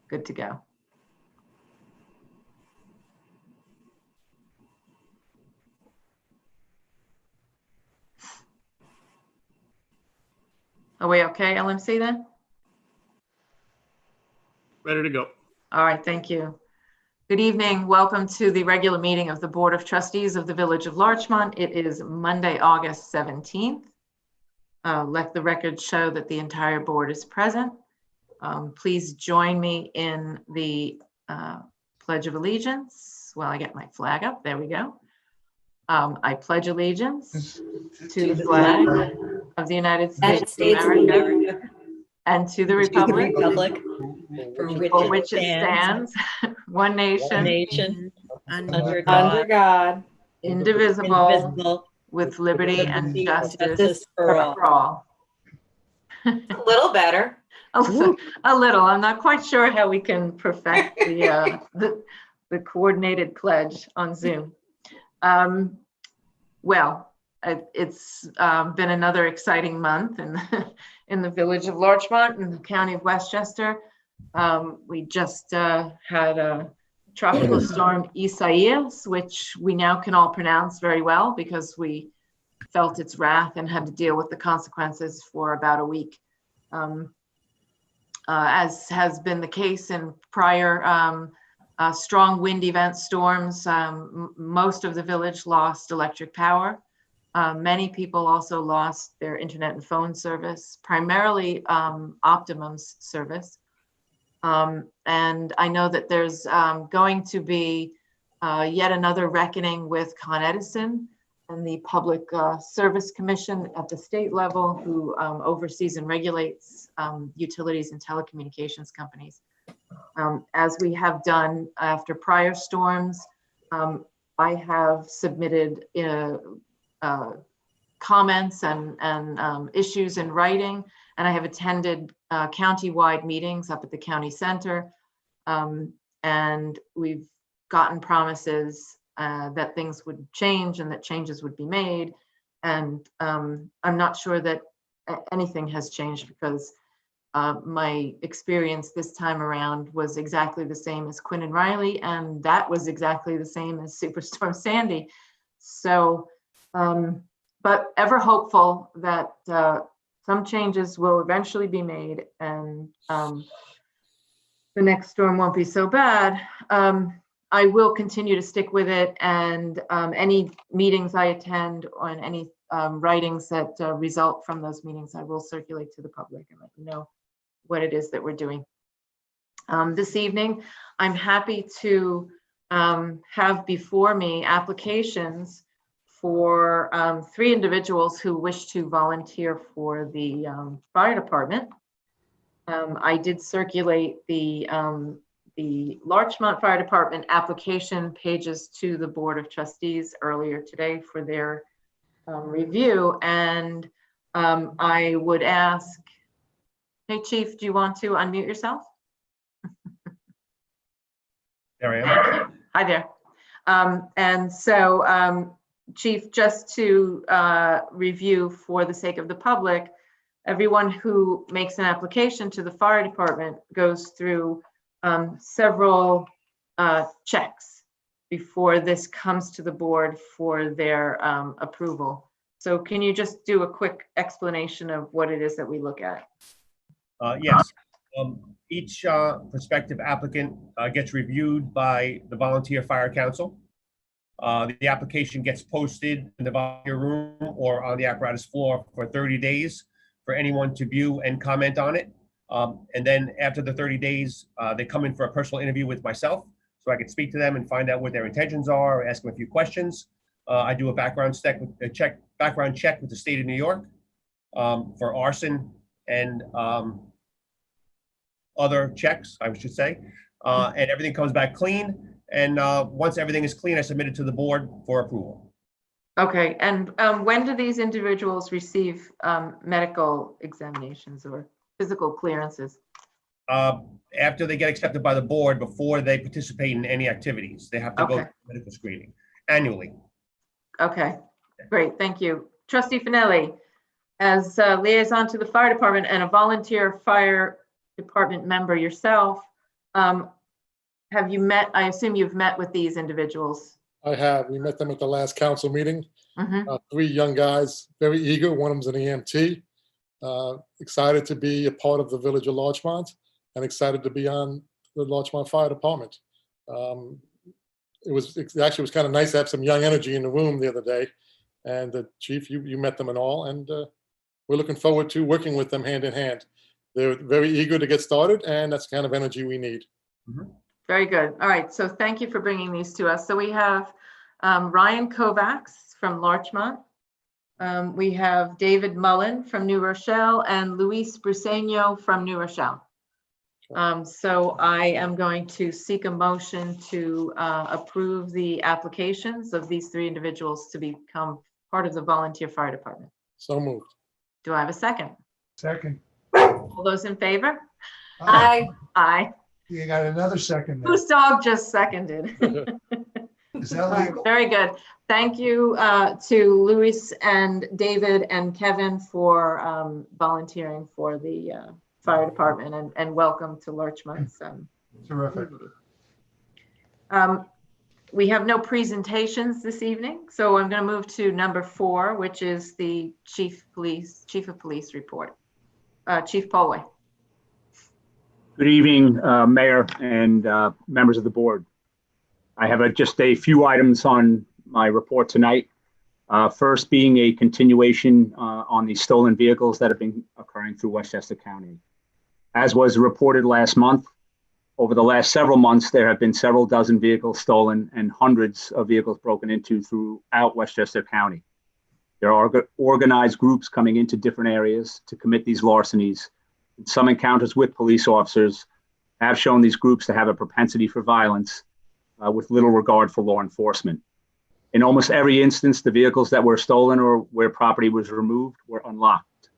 good to go. Are we okay, LMC then? Ready to go. All right, thank you. Good evening. Welcome to the regular meeting of the Board of Trustees of the Village of Larchmont. It is Monday, August 17th. Let the record show that the entire board is present. Please join me in the Pledge of Allegiance. Well, I get my flag up. There we go. I pledge allegiance to the flag of the United States of America and to the republic for which it stands, one nation, under God, indivisible, with liberty and justice for all. A little better. A little. I'm not quite sure how we can perfect the coordinated pledge on Zoom. Well, it's been another exciting month in the village of Larchmont in the county of Westchester. We just had a tropical storm Isaias, which we now can all pronounce very well because we felt its wrath and had to deal with the consequences for about a week. As has been the case in prior strong wind event storms, most of the village lost electric power. Many people also lost their internet and phone service, primarily Optimum's service. And I know that there's going to be yet another reckoning with Con Edison and the Public Service Commission at the state level, who oversees and regulates utilities and telecommunications companies. As we have done after prior storms, I have submitted comments and issues in writing, and I have attended county-wide meetings up at the county center, and we've gotten promises that things would change and that changes would be made. And I'm not sure that anything has changed because my experience this time around was exactly the same as Quinn and Riley, and that was exactly the same as Superstorm Sandy. So, but ever hopeful that some changes will eventually be made and the next storm won't be so bad. I will continue to stick with it, and any meetings I attend on any writings that result from those meetings, I will circulate to the public and let you know what it is that we're doing. This evening, I'm happy to have before me applications for 3 individuals who wish to volunteer for the fire department. I did circulate the Larchmont Fire Department application pages to the Board of Trustees earlier today for their review. And I would ask, hey, Chief, do you want to unmute yourself? There I am. Hi there. And so, Chief, just to review for the sake of the public, everyone who makes an application to the fire department goes through several checks before this comes to the board for their approval. So can you just do a quick explanation of what it is that we look at? Yes. Each prospective applicant gets reviewed by the Volunteer Fire Council. The application gets posted in the volunteer room or on the apparatus floor for 30 days for anyone to view and comment on it. And then after the 30 days, they come in for a personal interview with myself so I can speak to them and find out what their intentions are, ask them a few questions. I do a background check with the state of New York for arson and other checks, I should say, and everything comes back clean. And once everything is clean, I submit it to the board for approval. Okay, and when do these individuals receive medical examinations or physical clearances? After they get accepted by the board, before they participate in any activities, they have to go through medical screening annually. Okay, great, thank you. Trustee Finelli, as liaison to the fire department and a volunteer fire department member yourself, Have you met, I assume you've met with these individuals? I have. We met them at the last council meeting. Mhm. Three young guys, very eager. One of them's an EMT. Excited to be a part of the village of Larchmont and excited to be on the Larchmont Fire Department. It actually was kind of nice to have some young energy in the room the other day. And Chief, you met them and all, and we're looking forward to working with them hand in hand. They're very eager to get started, and that's the kind of energy we need. Very good. All right. So thank you for bringing these to us. So we have Ryan Kovacs from Larchmont. We have David Mullen from New Rochelle and Luis Briseño from New Rochelle. So I am going to seek a motion to approve the applications of these three individuals to become part of the volunteer fire department. So moved. Do I have a second? Second. All those in favor? Aye. Aye. You got another second there. Whose dog just seconded? Is that All right, legal? very good. Thank you to Luis and David and Kevin for volunteering for the fire department, and welcome to Larchmont's. Terrific. We have no presentations this evening, so I'm going to move to number 4, which is the chief of police report. Chief Polway. Good evening, Mayor and members of the board. I have just a few items on my report tonight. First being a continuation on the stolen vehicles that have been occurring through Westchester County. As was reported last month, over the last several months, there have been several dozen vehicles stolen and hundreds of vehicles broken into throughout Westchester County. There are organized groups coming into different areas to commit these larcenies. Some encounters with police officers have shown these groups to have a propensity for violence with little regard for law enforcement. In almost every instance, the vehicles that were stolen or where property was removed were unlocked.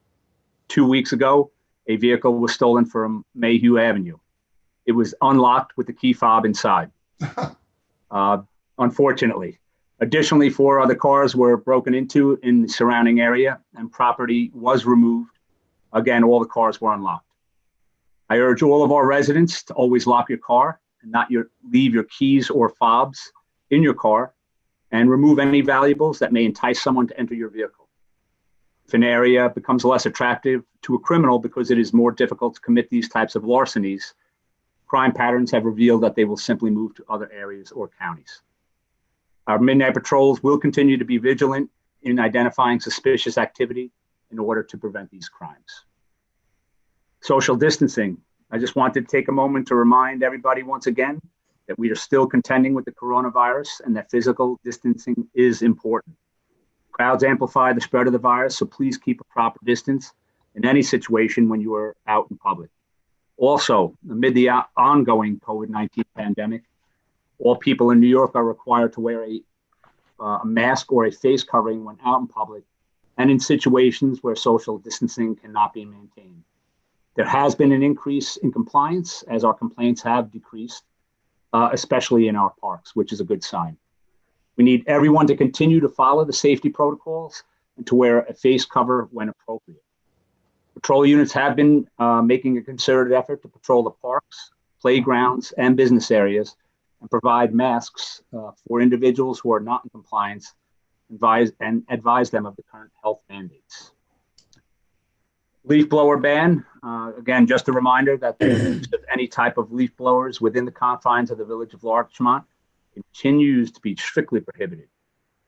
2 weeks ago, a vehicle was stolen from Mayhew Avenue. It was unlocked with the key fob inside, unfortunately. Additionally, 4 other cars were broken into in the surrounding area and property was removed. Again, all the cars were unlocked. I urge all of our residents to always lock your car and not leave your keys or fobs in your car, and remove any valuables that may entice someone to enter your vehicle. If an area becomes less attractive to a criminal because it is more difficult to commit these types of larcenies, crime patterns have revealed that they will simply move to other areas or counties. Our midnight patrols will continue to be vigilant in identifying suspicious activity in order to prevent these crimes. Social distancing. I just wanted to take a moment to remind everybody once again that we are still contending with the coronavirus and that physical distancing is important. Crowds amplify the spread of the virus, so please keep a proper distance in any situation when you are out in public. Also, amid the ongoing COVID-19 pandemic, all people in New York are required to wear a mask or a face covering when out in public and in situations where social distancing cannot be maintained. There has been an increase in compliance as our complaints have decreased, especially in our parks, which is a good sign. We need everyone to continue to follow the safety protocols and to wear a face cover when appropriate. Patrol units have been making a concerted effort to patrol the parks, playgrounds, and business areas and provide masks for individuals who are not in compliance and advise them of the current health mandates. Leaf blower ban. Again, just a reminder that the use of any type of leaf blowers within the confines of the village of Larchmont continues to be strictly prohibited,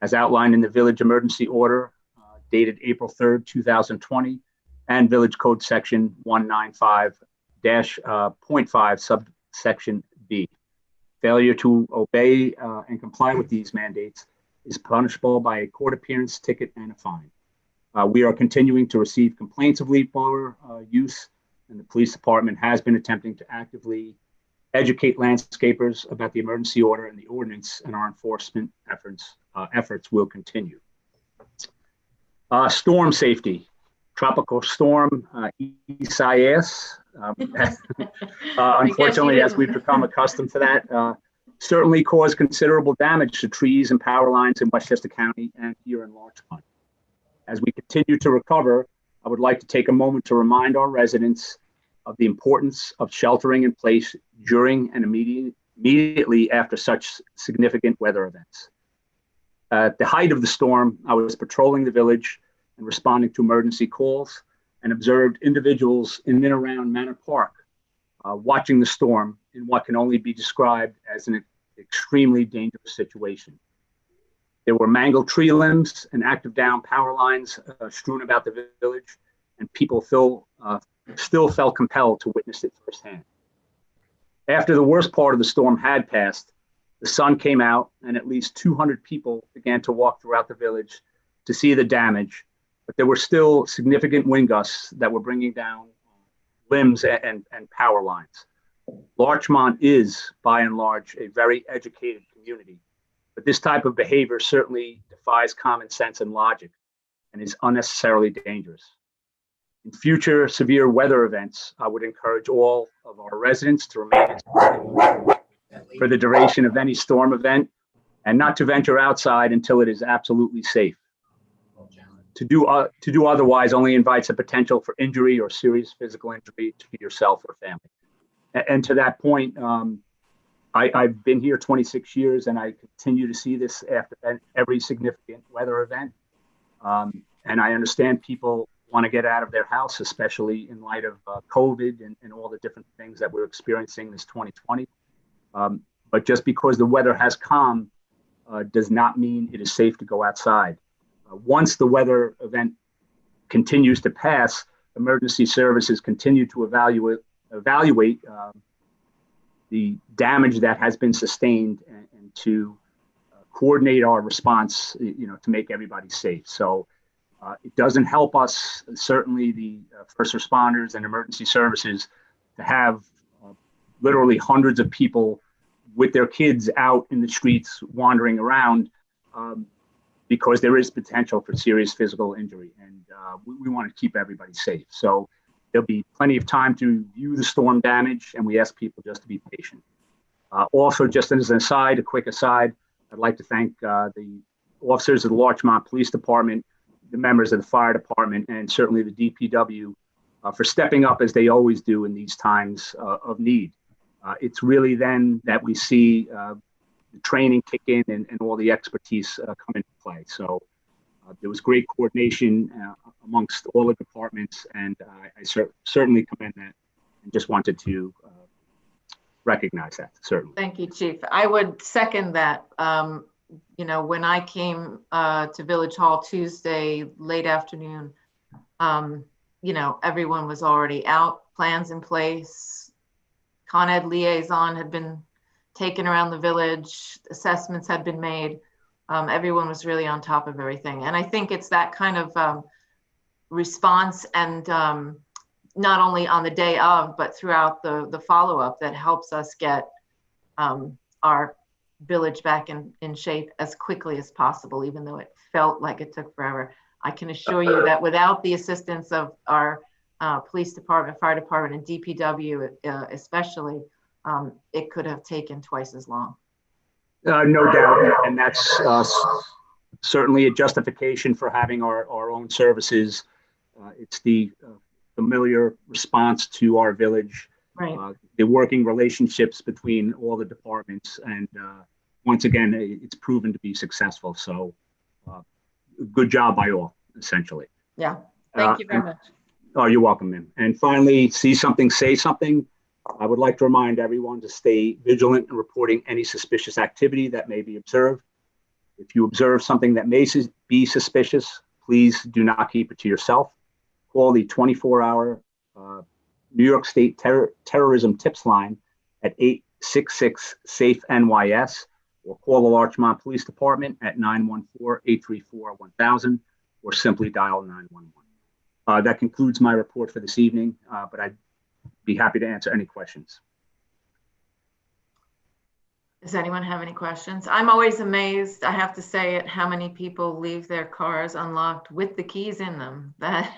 as outlined in the village emergency order dated April 3rd, 2020, and Village Code Section 195-.5 subsection B. Failure to obey and comply with these mandates is punishable by a court appearance, ticket, and a fine. We are continuing to receive complaints of leaf blower use, and the police department has been attempting to actively educate landscapers about the emergency order and the ordinance, and our enforcement efforts will continue. Storm safety. Tropical storm Isaias, unfortunately, as we've become accustomed to that, certainly caused considerable damage to trees and power lines in Westchester County and here in Larchmont. As we continue to recover, I would like to take a moment to remind our residents of the importance of sheltering in place during and immediately after such significant weather events. At the height of the storm, I was patrolling the village and responding to emergency calls, and observed individuals in and around Manor Park watching the storm in what can only be described as an extremely dangerous situation. There were mangled tree limbs and active down power lines strewn about the village, and people still felt compelled to witness it firsthand. After the worst part of the storm had passed, the sun came out and at least 200 people began to walk throughout the village to see the damage, but there were still significant wind gusts that were bringing down limbs and power lines. Larchmont is, by and large, a very educated community, but this type of behavior certainly defies common sense and logic and is unnecessarily dangerous. In future severe weather events, I would encourage all of our residents to remain inside for the duration of any storm event and not to venture outside until it is absolutely safe. To do otherwise only invites a potential for injury or serious physical injury to yourself or family. And to that point, I've been here 26 years and I continue to see this after every significant weather event. And I understand people want to get out of their house, especially in light of COVID and all the different things that we're experiencing this 2020. But just because the weather has calmed does not mean it is safe to go outside. Once the weather event continues to pass, emergency services continue to evaluate the damage that has been sustained and to coordinate our response, to make everybody safe. So it doesn't help us, certainly the first responders and emergency services, to have literally hundreds of people with their kids out in the streets wandering around, because there is potential for serious physical injury, and we want to keep everybody safe. So there'll be plenty of time to view the storm damage, and we ask people just to be patient. Also, just as an aside, a quick aside, I'd like to thank the officers of the Larchmont Police Department, the members of the fire department, and certainly the DPW for stepping up as they always do in these times of need. It's really then that we see the training kick in and all the expertise come into play. So there was great coordination amongst all the departments, and I certainly commend that and just wanted to recognize that, certainly. Thank you, Chief. I would second that. When I came to Village Hall Tuesday, late afternoon, everyone was already out, plans in place. Con Ed liaison had been taken around the village, assessments had been made. Everyone was really on top of everything. And I think it's that kind of response and not only on the day of, but throughout the follow-up that helps us get our village back in shape as quickly as possible, even though it felt like it took forever. I can assure you that without the assistance of our police department, fire department, and DPW especially, it could have taken twice as long. No doubt, and that's certainly a justification for having our own services. It's the familiar response to our village, right? The working relationships between all the departments, and once again, it's proven to be successful. So, good job by all, essentially. Yeah, thank you very much. Oh, you're welcome, ma'am. And finally, see something, say something. I would like to remind everyone to stay vigilant in reporting any suspicious activity that may be observed. If you observe something that may be suspicious, please do not keep it to yourself. Call the 24-hour New York State Terrorism Tips Line at 866-SAFE-NYS, or call the Larchmont Police Department at 914-834-1000, or simply dial 911. That concludes my report for this evening, but I'd be happy to answer any questions. Does anyone have any questions? I'm always amazed, I have to say, at how many people leave their cars unlocked with the keys in them. That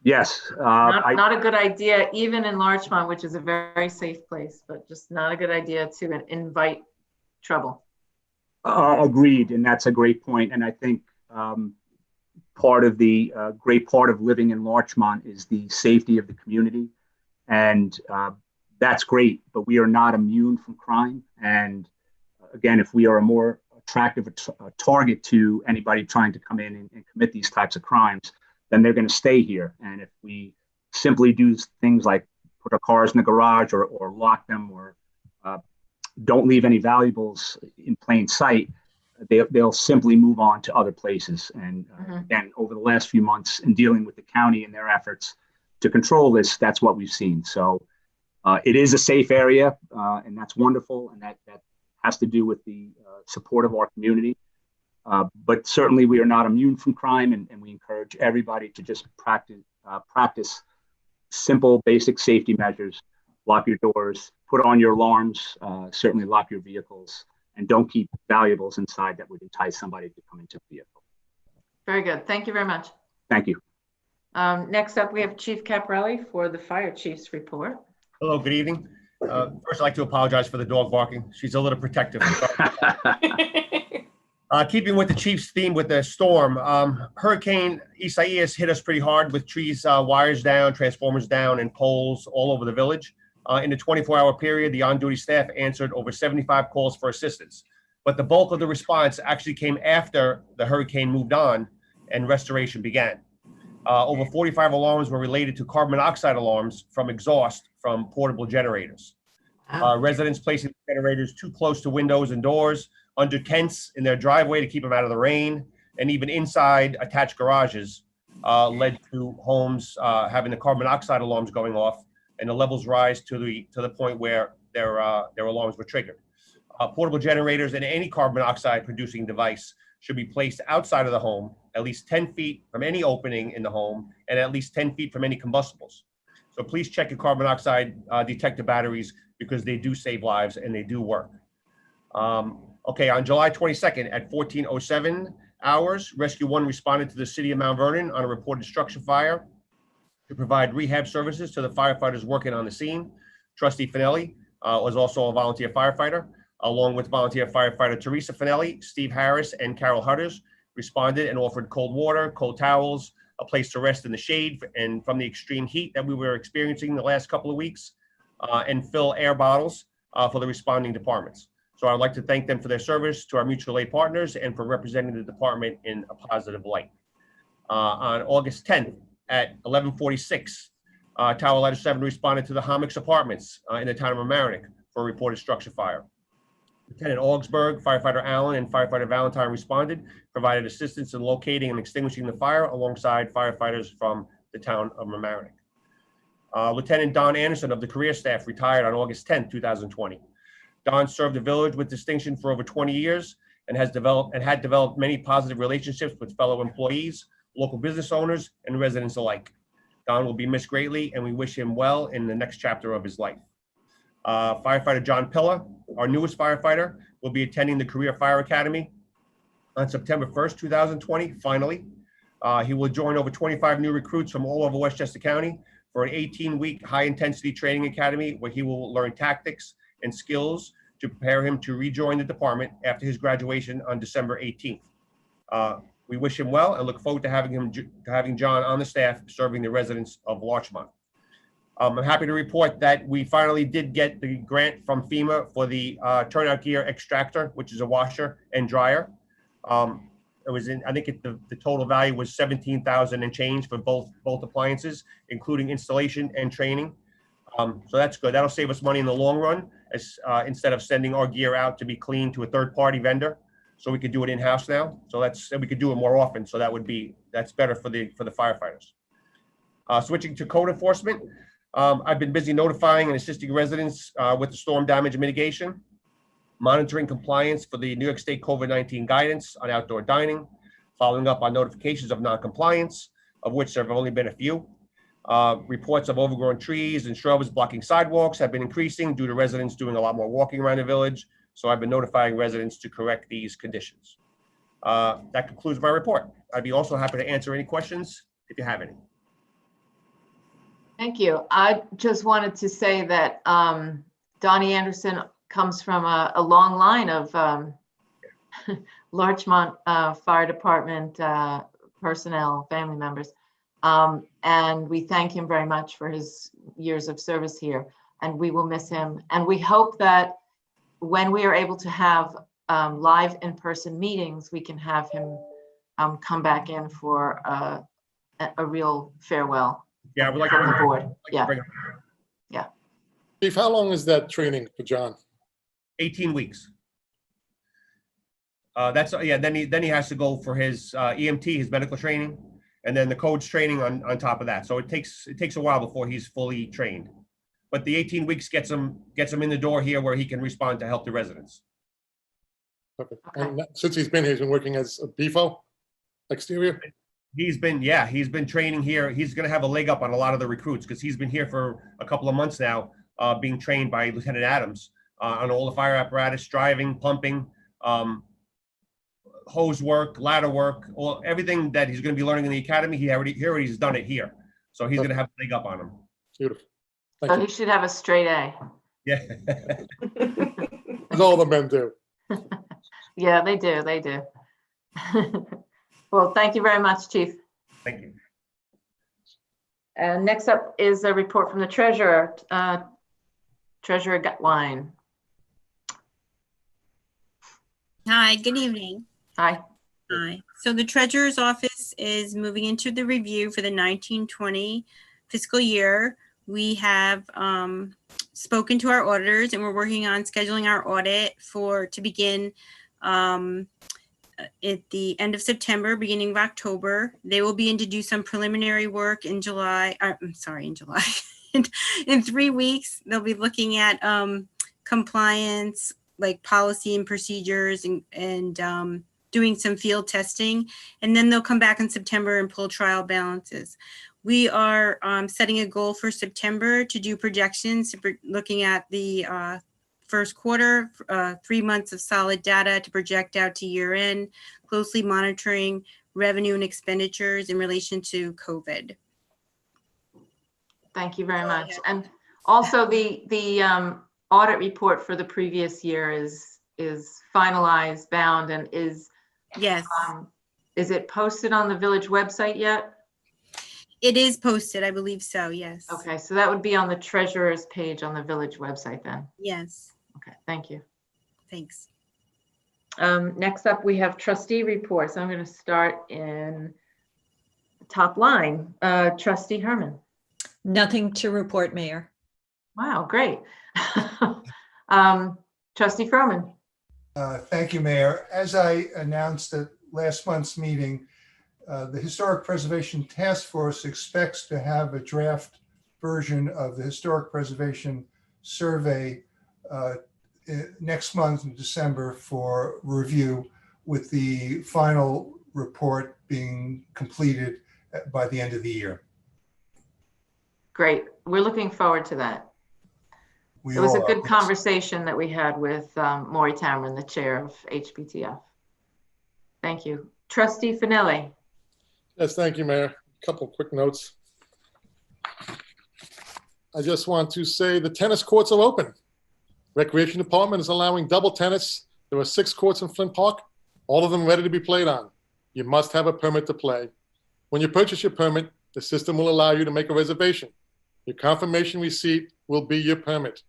Yes. not a good idea, even in Larchmont, which is a very safe place, but just not a good idea to invite trouble. Agreed, and that's a great point. And I think part of the great part of living in Larchmont is the safety of the community. And that's great, but we are not immune from crime. And again, if we are a more attractive target to anybody trying to come in and commit these types of crimes, then they're going to stay here. And if we simply do things like put our cars in the garage or lock them or don't leave any valuables in plain sight, they'll simply move on to other places. And again, over the last few months in dealing with the county and their efforts to control this, that's what we've seen. So it is a safe area, and that's wonderful. And that has to do with the support of our community. But certainly we are not immune from crime, and we encourage everybody to just practice simple, basic safety measures. Lock your doors, put on your alarms, certainly lock your vehicles, and don't keep valuables inside that would entice somebody to come into the vehicle. Very good. Thank you very much. Thank you. Next up, we have Chief Caparelli for the Fire Chief's report. Hello, good evening. First, I'd like to apologize for the dog barking. She's a little protective. Keeping with the chief's theme with the storm, Hurricane Isaias hit us pretty hard with trees, wires down, transformers down, and poles all over the village. In the 24-hour period, the on-duty staff answered over 75 calls for assistance. But the bulk of the response actually came after the hurricane moved on and restoration began. Over 45 alarms were related to carbon monoxide alarms from exhaust from portable generators. Residents placing generators too close to windows and doors, under tents in their driveway to keep them out of the rain, and even inside attached garages led to homes having the carbon monoxide alarms going off, and the levels rise to the point where their alarms were triggered. Portable generators and any carbon monoxide producing device should be placed outside of the home, at least 10 feet from any opening in the home, and at least 10 feet from any combustibles. So please check your carbon monoxide detector batteries, because they do save lives and they do work. Okay, on July 22nd at 14:07 hours, Rescue 1 responded to the city of Mount Vernon on a reported structure fire to provide rehab services to the firefighters working on the scene. Trustee Finelli was also a volunteer firefighter, along with volunteer firefighter Teresa Finelli, Steve Harris, and Carol Hutters responded and offered cold water, cold towels, a place to rest in the shade and from the extreme heat that we were experiencing the last couple of weeks, and fill air bottles for the responding departments. So I'd like to thank them for their service to our mutual aid partners and for representing the department in a positive light. On August 10th at 11:46, Tower Ladder 7 responded to the Hommocks Apartments in the town of Mamaroneck for a reported structure fire. Lieutenant Augsburg, firefighter Allen, and firefighter Valentine responded, provided assistance in locating and extinguishing the fire alongside firefighters from the town of Mamaroneck. Lieutenant Don Anderson of the career staff retired on August 10th, 2020. Don served the village with distinction for over 20 years and had developed many positive relationships with fellow employees, local business owners, and residents alike. Don will be missed greatly, and we wish him well in the next chapter of his life. Firefighter John Pilla, our newest firefighter, will be attending the Career Fire Academy on September 1st, 2020, finally. He will join over 25 new recruits from all over Westchester County for an 18-week high-intensity training academy where he will learn tactics and skills to prepare him to rejoin the department after his graduation on December 18th. We wish him well and look forward to having John on the staff serving the residents of Larchmont. I'm happy to report that we finally did get the grant from FEMA for the turnout gear extractor, which is a washer and dryer. It was I think the total value was $17,000 and change for both appliances, including installation and training. So that's good. That'll save us money in the long run, as instead of sending our gear out to be cleaned to a third-party vendor. So we could do it in-house now. So we could do it more often. So that's better for the firefighters. Switching to code enforcement, I've been busy notifying and assisting residents with the storm damage mitigation, monitoring compliance for the New York State COVID-19 guidance on outdoor dining, following up on notifications of non-compliance, of which there have only been a few. Reports of overgrown trees and shrubs blocking sidewalks have been increasing due to residents doing a lot more walking around the village. So I've been notifying residents to correct these conditions. That concludes my report. I'd be also happy to answer any questions if you have any. Thank you. I just wanted to say that Donnie Anderson comes from a long line of Larchmont Fire Department personnel, family members. And we thank him very much for his years of service here, and we will miss him. And we hope that when we are able to have live in-person meetings, we can have him come back in for a real farewell Yeah, we'd like to from bring the him. board. Like to Yeah. bring him. Chief, how long is that training for John? 18 weeks. That's yeah. Then he has to go for his EMT, his medical training, and then the codes training on top of that. So it takes a while before he's fully trained. But the 18 weeks gets him in the door here where he can respond to help the residents. Perfect. Okay. And since he's been here, he's been working as a BFO exterior? He's been training here. He's going to have a leg up on a lot of the recruits because he's been here for a couple of months now, being trained by Lieutenant Adams on all the fire apparatus, driving, pumping, hose work, ladder work, everything that he's going to be learning in the academy. He already done it here, so he's going to have a leg up on him. Beautiful. So Thank he you. should have a straight A. Yeah. As all the men do. Yeah, they do. They do. Well, thank you very much, Chief. Thank you. And next up is a report from the treasurer. Treasurer Gutwine. Hi, good evening. Hi. Hi. So the treasurer's office is moving into the review for the 1920 fiscal year. We have spoken to our auditors and we're working on scheduling our audit to begin at the end of September, beginning of October. They will be in to do some preliminary work in July. In July. In 3 weeks, they'll be looking at compliance, like policy and procedures, and doing some field testing. And then they'll come back in September and pull trial balances. We are setting a goal for September to do projections, looking at the first quarter, 3 months of solid data to project out to year end, closely monitoring revenue and expenditures in relation to COVID. Thank you very much. And also the audit report for the previous year is finalized, bound, and is it posted on the village website yet? It is posted, I believe so, yes. Okay, so that would be on the treasurer's page on the village website then. Yes, Okay, thank you. thanks. Next up, we have trustee reports. I'm going to start in the top line. Trustee Herman. Nothing to report, Mayor. Wow, great. Trustee Froman. Thank you, Mayor. As I announced at last month's meeting, the Historic Preservation Task Force expects to have a draft version of the Historic Preservation Survey next month in December for review, with the final report being completed by the end of the year. Great. We're looking forward to that. It was a good conversation that we had with Maury Tamron, the chair of HPTF. Thank you. Trustee Finelli. Yes, thank you, Mayor. A couple quick notes. I just want to say the tennis courts are open. Recreation Department is allowing double tennis. There are 6 courts in Flint Park, all of them ready to be played on. You must have a permit to play. When you purchase your permit, the system will allow you to make a reservation. Your confirmation receipt will be your permit.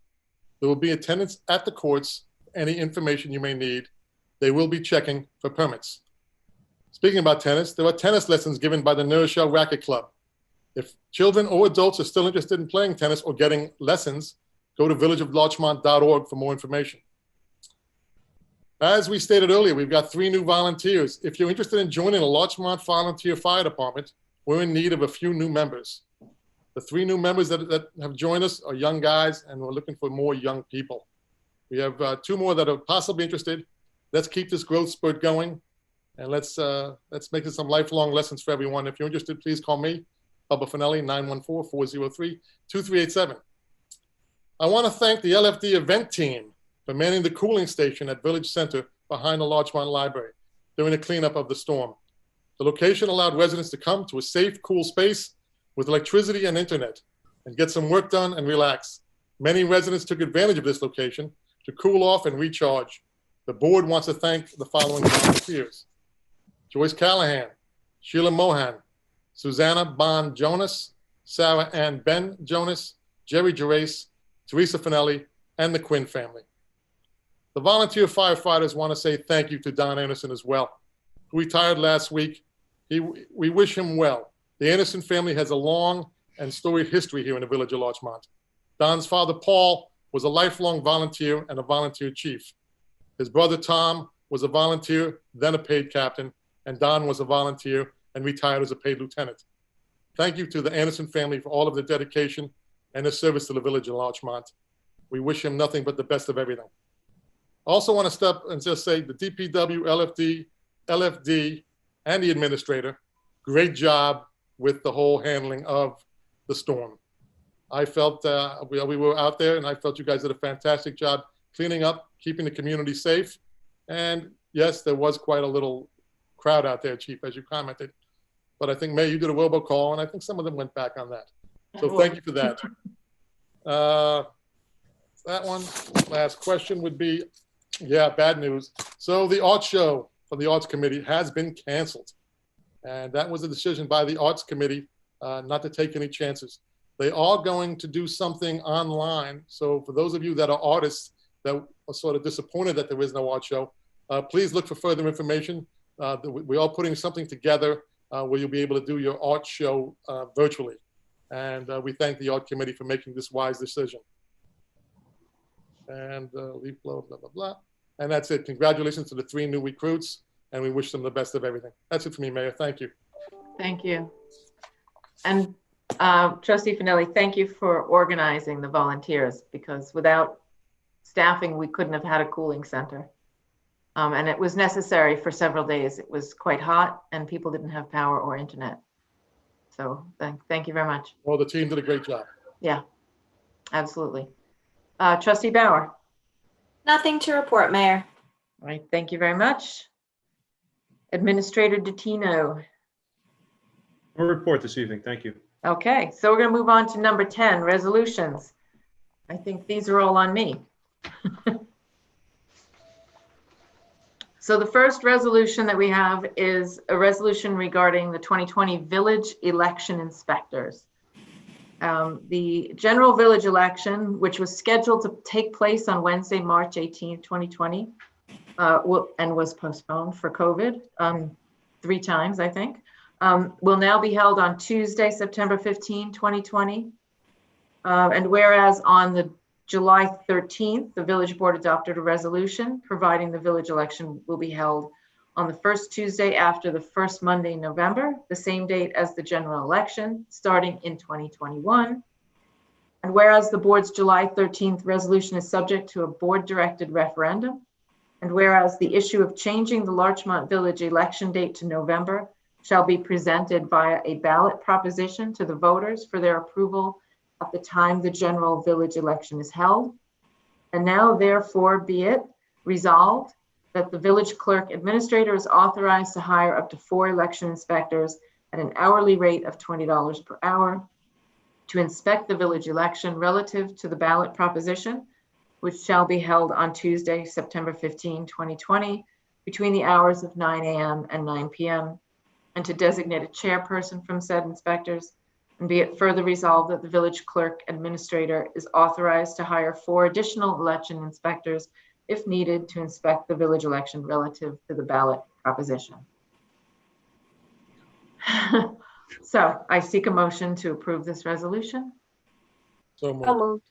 There will be attendants at the courts, any information you may need. They will be checking for permits. Speaking about tennis, there are tennis lessons given by the Neuroshow Racket Club. If children or adults are still interested in playing tennis or getting lessons, go to villageoflarchmont.org for more information. As we stated earlier, we've got 3 new volunteers. If you're interested in joining the Larchmont Volunteer Fire Department, we're in need of a few new members. The 3 new members that have joined us are young guys, and we're looking for more young people. We have 2 more that are possibly interested. Let's keep this growth spurt going, and let's make this some lifelong lessons for everyone. If you're interested, please call me, Bubba Finelli, 914-403-2387. I want to thank the LFD event team for manning the cooling station at Village Center behind the Larchmont Library during the cleanup of the storm. The location allowed residents to come to a safe, cool space with electricity and internet and get some work done and relax. Many residents took advantage of this location to cool off and recharge. The board wants to thank the following volunteers: Joyce Callahan, Sheila Mohan, Susanna Bond Jonas, Sarah Ann Ben Jonas, Jerry Gerace, Teresa Finelli, and the Quinn family. The volunteer firefighters want to say thank you to Don Anderson as well, who retired last week. We wish him well. The Anderson family has a long and storied history here in the village of Larchmont. Don's father, Paul, was a lifelong volunteer and a volunteer chief. His brother, Tom, was a volunteer, then a paid captain, and Don was a volunteer and retired as a paid lieutenant. Thank you to the Anderson family for all of their dedication and their service to the village of Larchmont. We wish him nothing but the best of everything. I also want to step and just say the DPW, LFD, and the administrator, great job with the whole handling of the storm. I felt we were out there, and I felt you guys did a fantastic job cleaning up, keeping the community safe. And yes, there was quite a little crowd out there, Chief, as you commented. But I think, Mayor, you did a robocall, and I think some of them went back on that. So thank you for that. That one, last question would be, yeah, bad news. So the art show from the Arts Committee has been canceled. And that was a decision by the Arts Committee not to take any chances. They are going to do something online. So for those of you that are artists that are sort of disappointed that there is no art show, please look for further information. We are putting something together where you'll be able to do your art show virtually. And we thank the Art Committee for making this wise decision. And leaf blow, blah, blah, blah. And that's it. Congratulations to the 3 new recruits, and we wish them the best of everything. That's it for me, Mayor. Thank you. Thank you. And Trustee Finelli, thank you for organizing the volunteers, because without staffing, we couldn't have had a cooling center. And it was necessary for several days. It was quite hot and people didn't have power or internet. So thank you very much. Well, the team did a great job. Yeah, absolutely. Trustee Bauer. Nothing to report, Mayor. All right, thank you very much. Administrator Dottino. No report this evening, thank you. Okay, so we're going to move on to number 10, resolutions. I think these are all on me. So the first resolution that we have is a resolution regarding the 2020 village election inspectors. The general village election, which was scheduled to take place on Wednesday, March 18th, 2020, and was postponed for COVID 3 times, I think, will now be held on Tuesday, September 15, 2020. And whereas on the July 13th, the village board adopted a resolution providing the village election will be held on the first Tuesday after the first Monday in November, the same date as the general election, starting in 2021. And whereas the board's July 13th resolution is subject to a board-directed referendum, and whereas the issue of changing the Larchmont Village election date to November shall be presented via a ballot proposition to the voters for their approval at the time the general village election is held. And now therefore be it resolved that the village clerk administrator is authorized to hire up to 4 election inspectors at an hourly rate of $20 per hour to inspect the village election relative to the ballot proposition, which shall be held on Tuesday, September 15, 2020, between the hours of 9 a.m. and 9 p.m., and to designate a chairperson from said inspectors. And be it further resolved that the village clerk administrator is authorized to hire 4 additional election inspectors if needed to inspect the village election relative to the ballot proposition. So I seek a motion to approve this resolution. So moved. moved.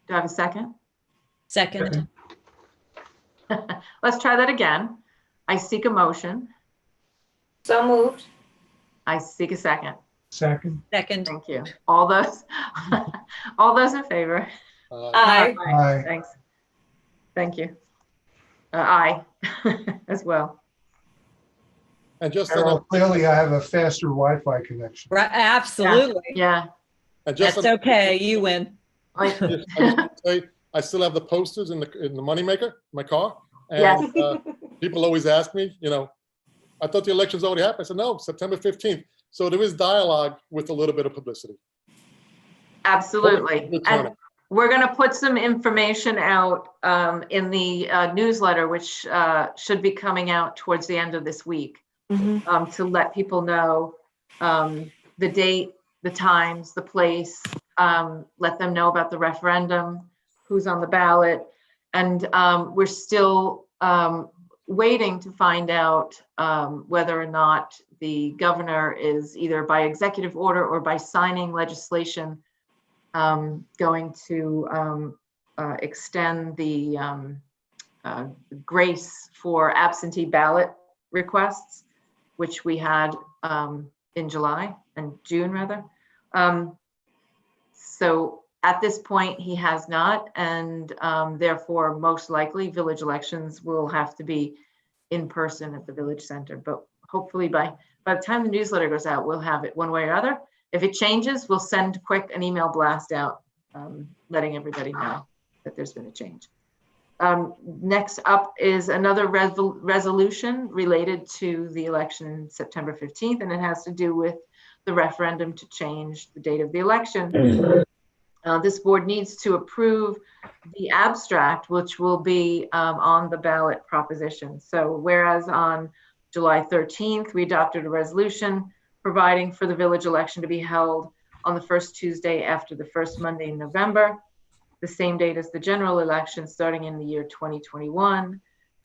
Do I have a second? Second. Let's try that again. I seek a motion. So moved. I seek a second. Second. Second. Thank you. All those in favor? Aye. Aye. Thanks. Thank you. Aye as well. And just Carol, clearly I have a faster Wi-Fi connection. Right, absolutely. Yeah. That's okay. You win. I- I just want to say, I still have the posters in the moneymaker, my car. And Yes. people always ask me, I thought the election's already happened. I said, no, September 15th. So there is dialogue with a little bit of publicity. Absolutely. Good And turnout. we're going to put some information out in the newsletter, which should be coming out towards the end of this week to let people know the date, the times, the place, let them know about the referendum, who's on the ballot. And we're still waiting to find out whether or not the governor is either by executive order or by signing legislation going to extend the grace for absentee ballot requests, which we had in July and June rather. So at this point, he has not, and therefore, most likely, village elections will have to be in person at the village center. But hopefully by the time the newsletter goes out, we'll have it one way or other. If it changes, we'll send quick an email blast out letting everybody know that there's been a change. Next up is another resolution related to the election September 15th, and it has to do with the referendum to change the date of the election. This board needs to approve the abstract, which will be on the ballot proposition. So whereas on July 13th, we adopted a resolution providing for the village election to be held on the first Tuesday after the first Monday in November, the same date as the general election starting in the year 2021.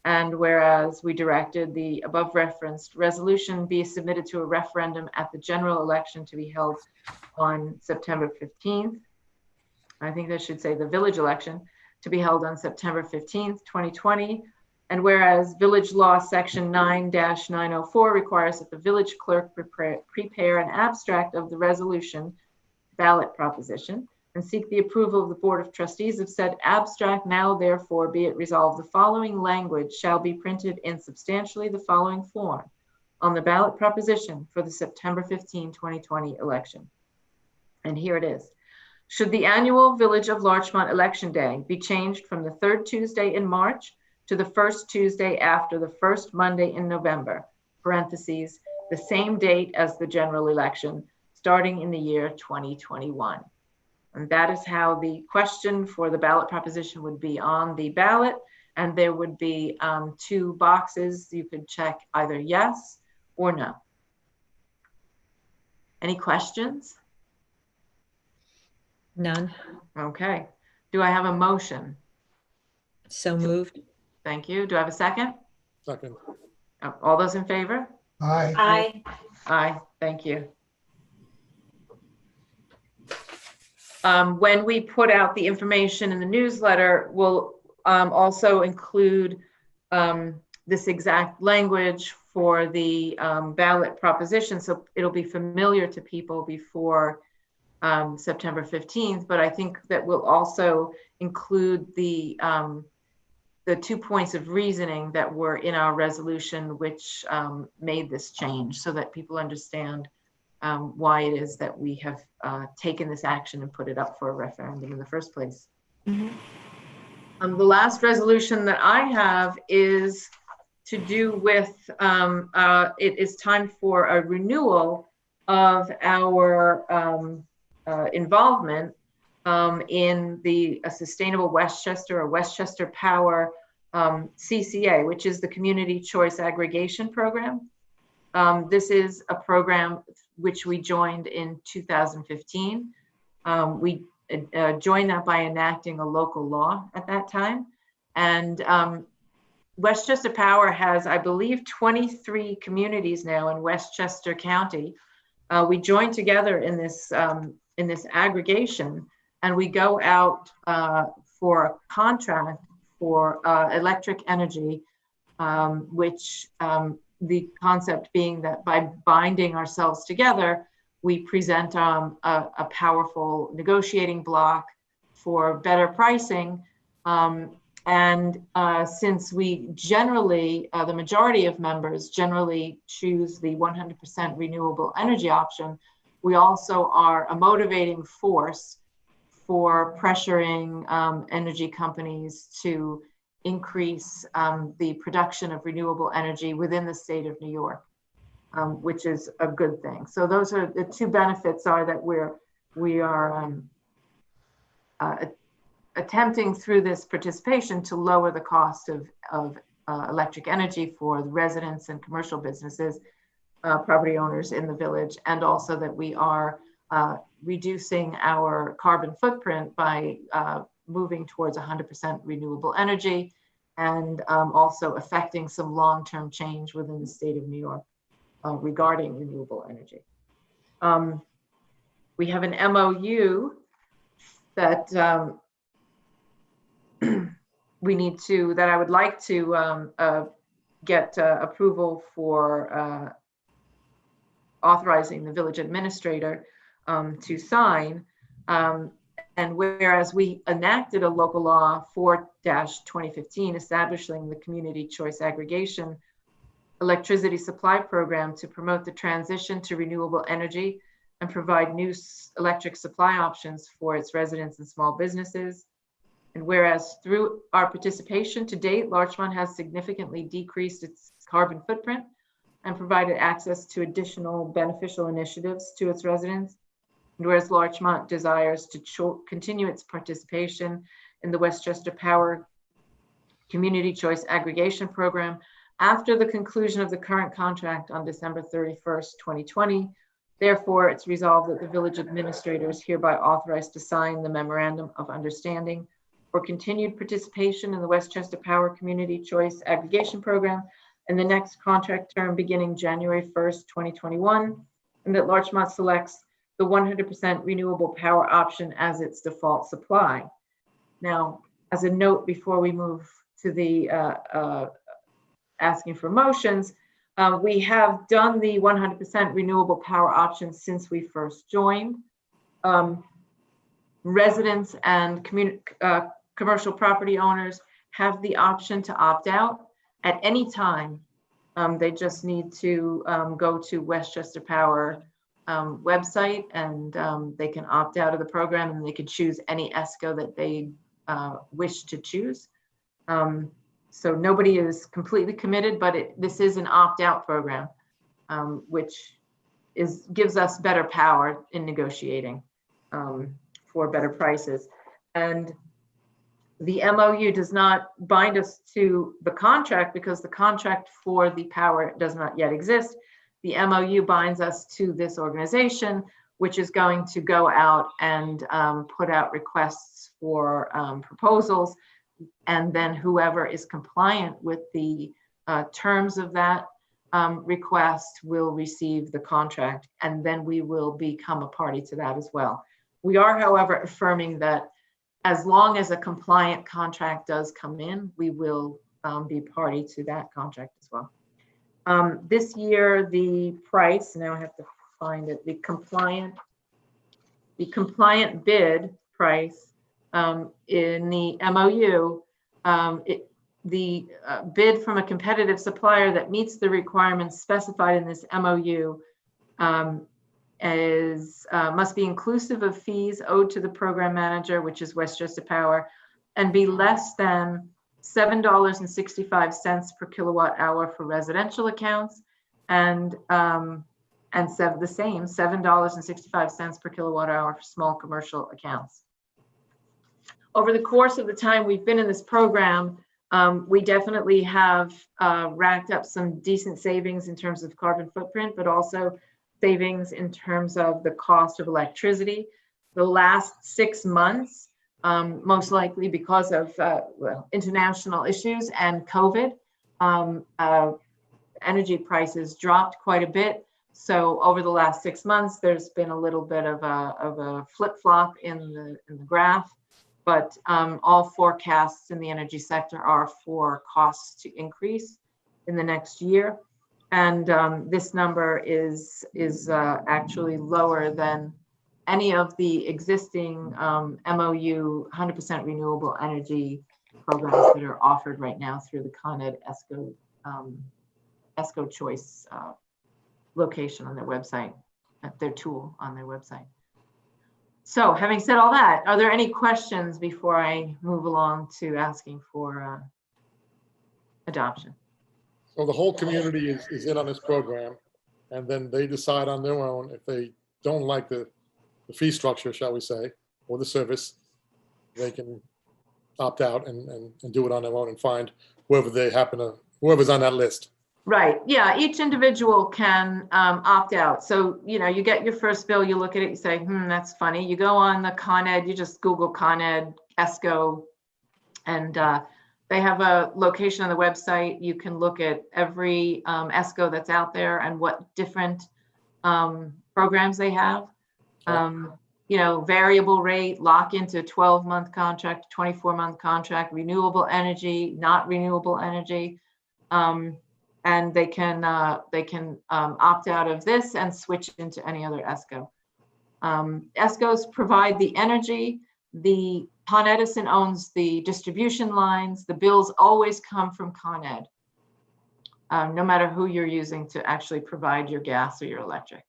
And whereas we directed the above referenced resolution be submitted to a referendum at the general election to be held on September 15th. I think that should say the village election to be held on September 15th, 2020. And whereas village law section 9-904 requires that the village clerk prepare an abstract of the resolution ballot proposition and seek the approval of the Board of Trustees of said abstract, now therefore be it resolved, the following language shall be printed in substantially the following form on the ballot proposition for the September 15, 2020 election. And here it is. Should the annual Village of Larchmont election day be changed from the third Tuesday in March to the first Tuesday after the first Monday in November, parentheses, the same date as the general election, starting in the year 2021. And that is how the question for the ballot proposition would be on the ballot. And there would be 2 boxes. You could check either yes or no. Any questions? None. Okay. Do I have a motion? So moved. Thank you. Do I have a second? Second. All those in favor? Aye. Aye. Aye. Thank you. When we put out the information in the newsletter, we'll also include this exact language for the ballot proposition. So it'll be familiar to people before September 15th, but I think that we'll also include the 2 points of reasoning that were in our resolution, which made this change so that people understand why it is that we have taken this action and put it up for a referendum in the first place. The last resolution that I have is to do with, it is time for a renewal of our involvement in the Sustainable Westchester or Westchester Power CCA, which is the Community Choice Aggregation Program. This is a program which we joined in 2015. We joined that by enacting a local law at that time. And Westchester Power has, I believe, 23 communities now in Westchester County. We joined together in this aggregation, and we go out for a contract for electric energy, which the concept being that by binding ourselves together, we present a powerful negotiating block for better pricing. Since we generally, the majority of members generally choose the 100% renewable energy option, we also are a motivating force for pressuring energy companies to increase the production of renewable energy within the state of New York, which is a good thing. So those are the 2 benefits, are that we are attempting through this participation to lower the cost of electric energy for the residents and commercial businesses, property owners in the village, and also that we are reducing our carbon footprint by moving towards 100% renewable energy, and also affecting some long-term change within the state of New York regarding renewable energy. We have an MOU that that I would like to get approval for authorizing the village administrator to sign. And whereas we enacted a local law 4-2015 establishing the community choice aggregation electricity supply program to promote the transition to renewable energy and provide new electric supply options for its residents and small businesses. And whereas through our participation to date, Larchmont has significantly decreased its carbon footprint and provided access to additional beneficial initiatives to its residents. And whereas Larchmont desires to continue its participation in the Westchester Power Community Choice Aggregation Program after the conclusion of the current contract on December 31st, 2020. Therefore, it's resolved that the village administrator is hereby authorized to sign the Memorandum of Understanding for continued participation in the Westchester Power Community Choice Aggregation Program in the next contract term beginning January 1st, 2021, and that Larchmont selects the 100% renewable power option as its default supply. Now, as a note before we move to the asking for motions, we have done the 100% renewable power option since we first joined. Residents and commercial property owners have the option to opt out at any time. They just need to go to Westchester Power website, and they can opt out of the program, and they can choose any ESCO that they wish to choose. So nobody is completely committed, but this is an opt-out program, which gives us better power in negotiating for better prices. And the MOU does not bind us to the contract because the contract for the power does not yet exist. The MOU binds us to this organization, which is going to go out and put out requests for proposals. And then whoever is compliant with the terms of that request will receive the contract, and then we will become a party to that as well. We are, however, affirming that as long as a compliant contract does come in, we will be party to that contract as well. This year, the price, now I have to find it, the compliant bid price in the MOU, the bid from a competitive supplier that meets the requirements specified in this MOU must be inclusive of fees owed to the program manager, which is Westchester Power, and be less than $7.65 per kilowatt hour for residential accounts, and the same $7.65 per kilowatt hour for small commercial accounts. Over the course of the time we've been in this program, we definitely have racked up some decent savings in terms of carbon footprint, but also savings in terms of the cost of electricity. The last 6 months, most likely because of international issues and COVID, energy prices dropped quite a bit. So over the last 6 months, there's been a little bit of a flip-flop in the graph, but all forecasts in the energy sector are for costs to increase in the next year. And this number is actually lower than any of the existing MOU 100% renewable energy programs that are offered right now through the Con Ed ESCO Choice location on their website, their tool on their website. So having said all that, are there any questions before I move along to asking for adoption? So the whole community is in on this program, and then they decide on their own if they don't like the fee structure, shall we say, or the service, they can opt out and do it on their own and find whoever's on that list. Right, yeah, each individual can opt out. So, you get your first bill, you look at it, you say, that's funny. You go on the Con Ed, you just Google Con Ed, ESCO, and they have a location on the website. You can look at every ESCO that's out there and what different programs they have. Variable rate, lock into 12-month contract, 24-month contract, renewable energy, not renewable energy. And they can opt out of this and switch into any other ESCO. ESCOs provide the energy. The Con Edison owns the distribution lines. The bills always come from Con Ed, no matter who you're using to actually provide your gas or your electric.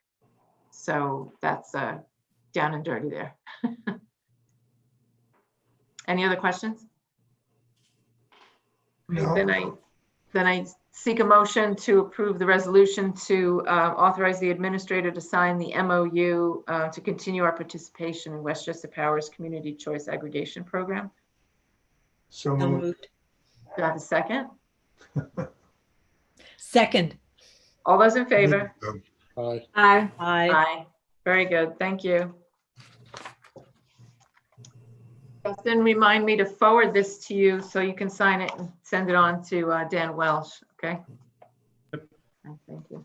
So that's down and dirty there. Any other questions? No. Then I seek a motion to approve the resolution to authorize the administrator to sign the MOU to continue our participation in Westchester Power's Community Choice Aggregation Program. So So moved. moved. Do I have a second? Second. All those in favor? Aye. Aye. Aye. Aye. Very good. Thank you. Justin, remind me to forward this to you so you can sign it and send it on to Dan Welsh, okay? Yep. Thank you.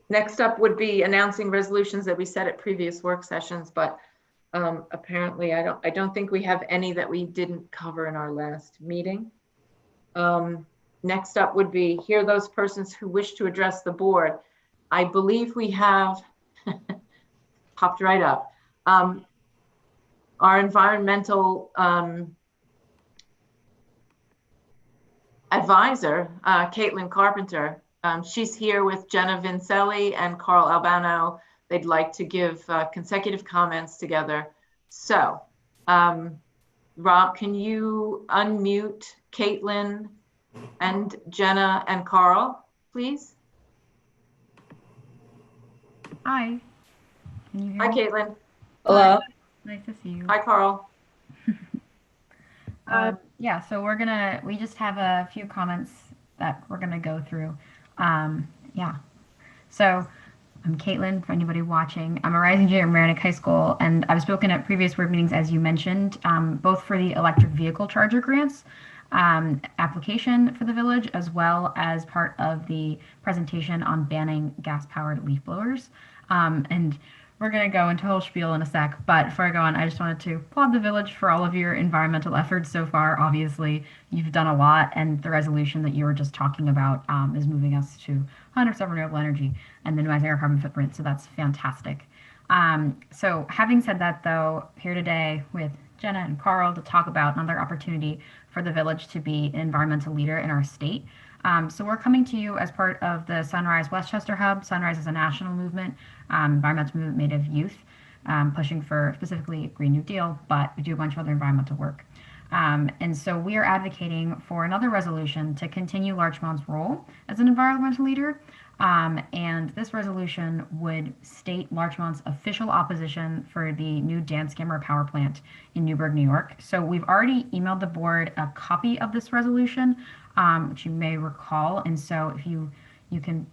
Next up would be announcing resolutions that we set at previous work sessions, but apparently I don't think we have any that we didn't cover in our last meeting. Next up would be hear those persons who wish to address the board. I believe we have popped right up. Our environmental advisor, Caitlin Carpenter. She's here with Jenna Vincelli and Carl Albano. They'd like to give consecutive comments together. So, Rob, can you unmute Caitlin and Jenna and Carl, please? Hi. Can you hear Hi, me? Caitlin. Hello. Nice to see you. Hi, Carl. Yeah, so we just have a few comments that we're gonna go through. Yeah. So I'm Caitlin, for anybody watching. I'm a rising junior at Maranick High School, and I've spoken at previous board meetings, as you mentioned, both for the electric vehicle charger grants application for the village, as well as part of the presentation on banning gas-powered leaf blowers. And we're going to go into a whole spiel in a sec, but before I go on, I just wanted to applaud the village for all of your environmental efforts so far. Obviously, you've done a lot, and the resolution that you were just talking about is moving us to 100% renewable energy and minimizing our carbon footprint, so that's fantastic. So having said that, though, here today with Jenna and Carl to talk about another opportunity for the village to be an environmental leader in our state. So we're coming to you as part of the Sunrise Westchester Hub. Sunrise is a national movement, environmental movement made of youth, pushing for specifically Green New Deal, but we do a bunch of other environmental work. And so we are advocating for another resolution to continue Larchmont's role as an environmental leader. And this resolution would state Larchmont's official opposition for the new Dan Scammer power plant in Newburgh, New York. So we've already emailed the board a copy of this resolution, which you may recall. And so if you can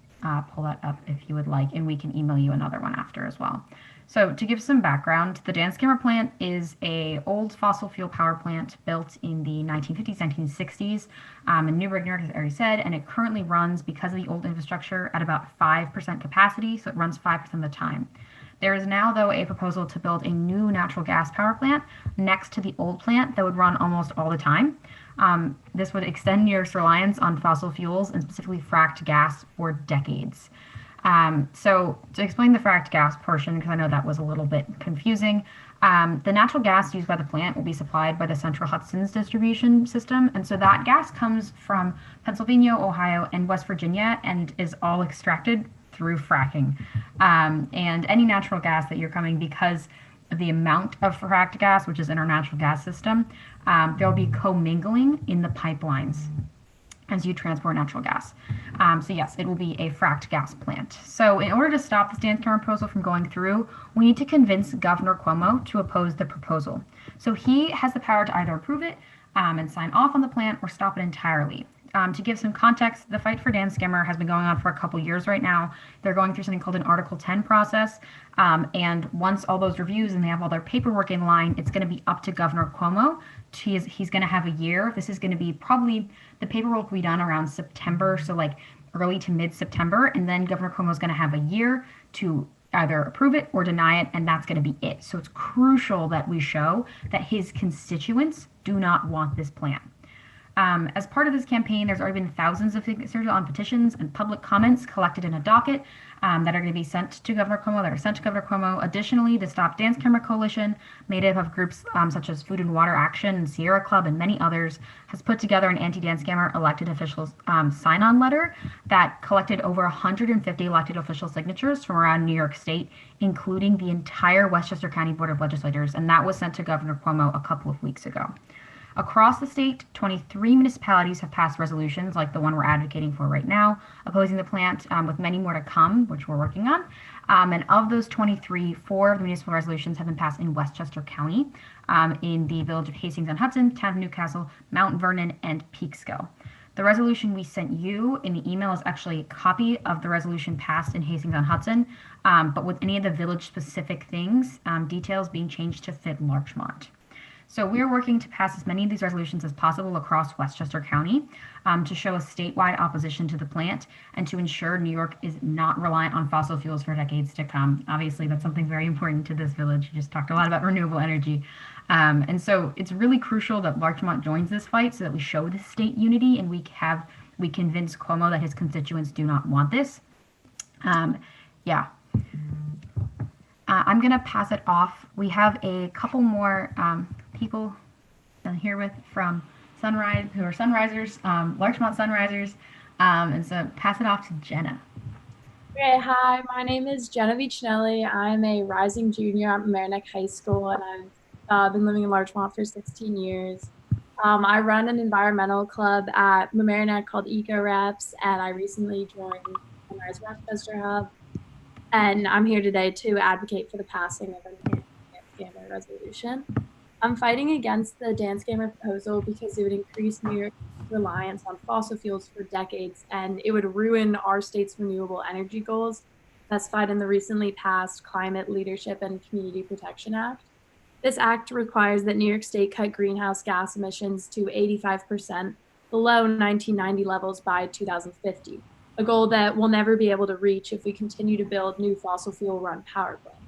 pull that up if you would like, and we can email you another one after as well. So to give some background, the Dan Scammer plant is an old fossil fuel power plant built in the 1950s, 1960s in Newburgh, New York, as I already said, and it currently runs, because of the old infrastructure, at about 5% capacity, so it runs 5% of the time. There is now, though, a proposal to build a new natural gas power plant next to the old plant that would run almost all the time. This would extend New York's reliance on fossil fuels, and specifically fracked gas, for decades. So to explain the fracked gas portion, because I know that was a little bit confusing, the natural gas used by the plant will be supplied by the Central Hudson's distribution system. And so that gas comes from Pennsylvania, Ohio, and West Virginia, and is all extracted through fracking. And any natural gas that you're coming, because of the amount of fracked gas, which is in our natural gas system, there'll be commingling in the pipelines. as you transport natural gas. So yes, it will be a fracked gas plant. So in order to stop this dance camera proposal from going through, we need to convince Governor Cuomo to oppose the proposal. So he has the power to either approve it and sign off on the plant or stop it entirely. To give some context, the fight for Dan Skimmer has been going on for a couple years right now. They're going through something called an Article 10 process. And once all those reviews and they have all their paperwork in line, it's going to be up to Governor Cuomo. He's going to have a year. This is going to be probably, the paperwork will be done around September, so like early to mid-September. And then Governor Cuomo is going to have a year to either approve it or deny it, and that's going to be it. So it's crucial that we show that his constituents do not want this plan. As part of this campaign, there's already been thousands of signatures on petitions and public comments collected in a docket that are going to be sent to Governor Cuomo, that are sent to Governor Cuomo. Additionally, the Stop Dance Camera Coalition, made up of groups such as Food and Water Action, and Sierra Club, and many others, has put together an anti-dance camera elected officials sign-on letter that collected over 150 elected official signatures from around New York State, including the entire Westchester County Board of Legislators, and that was sent to Governor Cuomo a couple of weeks ago. Across the state, 23 municipalities have passed resolutions like the one we're advocating for right now, opposing the plant, with many more to come, which we're working on. And of those 23, 4 of the municipal resolutions have been passed in Westchester County, in the village of Hastings-on-Hudson, town of Newcastle, Mount Vernon, and Peekskill. The resolution we sent you in the email is actually a copy of the resolution passed in Hastings-on-Hudson, but with any of the village-specific things, details being changed to fit Larchmont. So we're working to pass as many of these resolutions as possible across Westchester County to show a statewide opposition to the plant and to ensure New York is not reliant on fossil fuels for decades to come. Obviously, that's something very important to this village. You just talked a lot about renewable energy. And so it's really crucial that Larchmont joins this fight so that we show the state unity and we convince Cuomo that his constituents do not want this. Yeah. I'm going to pass it off. We have a couple more people here with from Sunrise, who are Sunrisers, Larchmont Sunrisers, and so pass it off to Jenna. Okay, hi, my name is Jenna Vicinelli. I'm a rising junior at Mamaroneck High School, and I've been living in Larchmont for 16 years. I run an environmental club at Mamaroneck called Eco Reps, and I recently joined Sunrise Westchester Hub. And I'm here today to advocate for the passing of an dance camera resolution. I'm fighting against the dance camera proposal because it would increase New York's reliance on fossil fuels for decades, and it would ruin our state's renewable energy goals specified in the recently passed Climate Leadership and Community Protection Act. This act requires that New York State cut greenhouse gas emissions to 85% below 1990 levels by 2050. A goal that we'll never be able to reach if we continue to build new fossil fuel run power plants.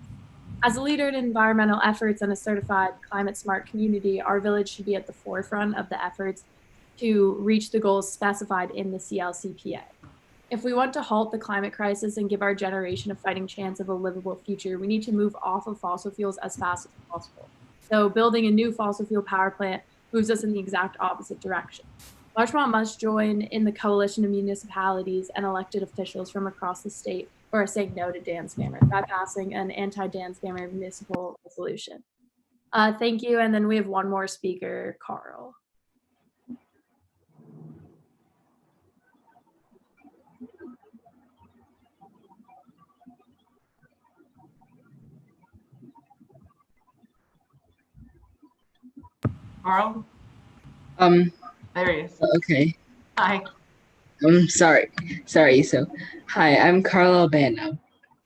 As a leader in environmental efforts and a certified climate smart community, our village should be at the forefront of the efforts to reach the goals specified in the CLCPA. If we want to halt the climate crisis and give our generation a fighting chance of a livable future, we need to move off of fossil fuels as fast as possible. So building a new fossil fuel power plant moves us in the exact opposite direction. Larchmont must join in the coalition of municipalities and elected officials from across the state who are saying no to dance cameras by passing an anti-dance camera municipal resolution. Thank you. And then we have one more speaker, Carl. Carl? There he is. Okay. Hi. Sorry. So, hi, I'm Carla Albano.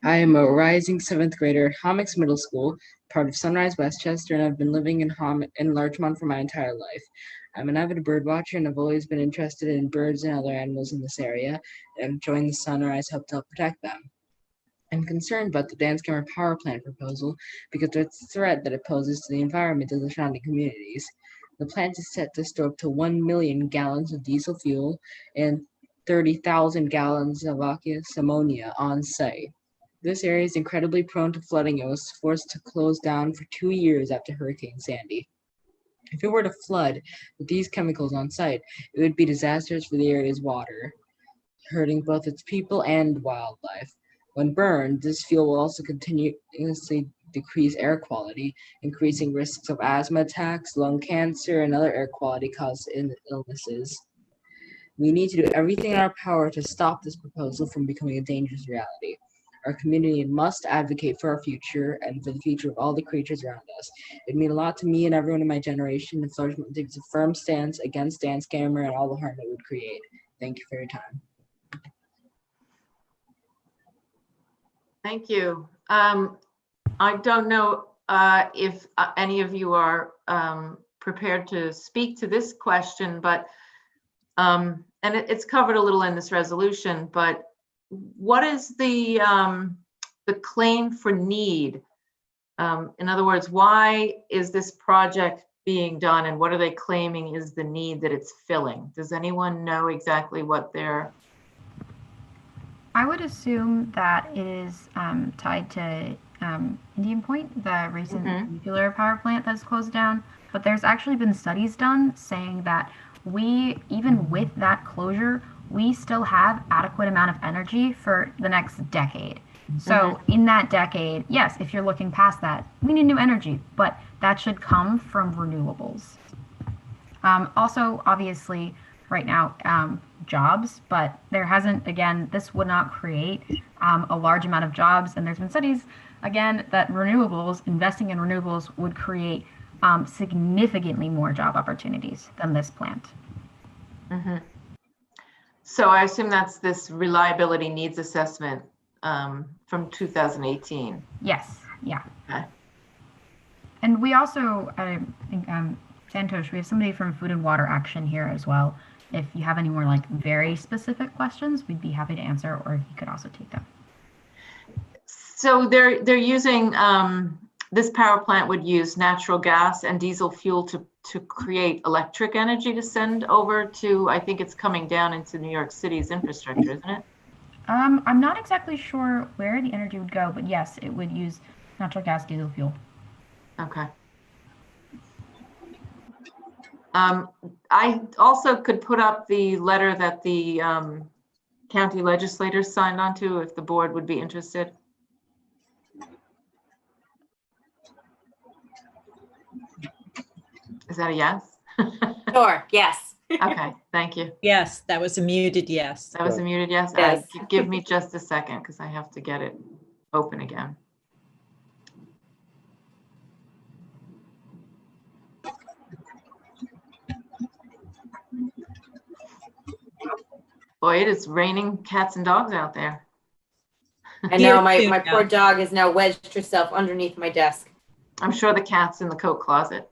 I am a rising 7th grader at Homix Middle School, part of Sunrise Westchester, and I've been living in Larchmont for my entire life. I'm an avid bird watcher, and I've always been interested in birds and other animals in this area, and joined the Sunrise Hub to help protect them. I'm concerned about the dance camera power plant proposal because of the threat that it poses to the environment of the surrounding communities. The plant is set to store up to 1 million gallons of diesel fuel and 30,000 gallons of aqueous ammonia on site. This area is incredibly prone to flooding and was forced to close down for 2 years after Hurricane Sandy. If it were to flood with these chemicals on site, it would be disastrous for the area's water, hurting both its people and wildlife. When burned, this fuel will also continuously decrease air quality, increasing risks of asthma attacks, lung cancer, and other air quality caused illnesses. We need to do everything in our power to stop this proposal from becoming a dangerous reality. Our community must advocate for our future and for the future of all the creatures around us. It means a lot to me and everyone in my generation if Larchmont takes a firm stance against dance camera and all the harm it would create. Thank you for your time. Thank you. I don't know if any of you are prepared to speak to this question, but and it's covered a little in this resolution, but what is the claim for need? In other words, why is this project being done and what are they claiming is the need that it's filling? Does anyone know exactly what they're... I would assume that it is tied to Indian Point, the recent nuclear power plant that's closed down. But there's actually been studies done saying that even with that closure, we still have adequate amount of energy for the next decade. So in that decade, yes, if you're looking past that, we need new energy, but that should come from renewables. Also, obviously, right now, jobs, but there hasn't, again, this would not create a large amount of jobs. And there's been studies, again, that investing in renewables would create significantly more job opportunities than this plant. So I assume that's this reliability needs assessment from 2018. Yes, yeah. Okay. And we also, I think, Santosh, we have somebody from Food and Water Action here as well. If you have any more like very specific questions, we'd be happy to answer, or if you could also take them. So they're using, this power plant would use natural gas and diesel fuel to create electric energy to send over to, I think it's coming down into New York City's infrastructure, isn't it? I'm not exactly sure where the energy would go, but yes, it would use natural gas, diesel fuel. Okay. I also could put up the letter that the county legislators signed onto if the board would be interested. Is that a yes? Sure, yes. Okay, thank you. Yes, that was a muted yes. That was a muted yes? Yes. Give me just a second because I have to get it open again. Boy, it is raining cats and dogs out there. I know Here too, my yeah. poor dog has now wedged herself underneath my desk. I'm sure the cat's in the coat closet.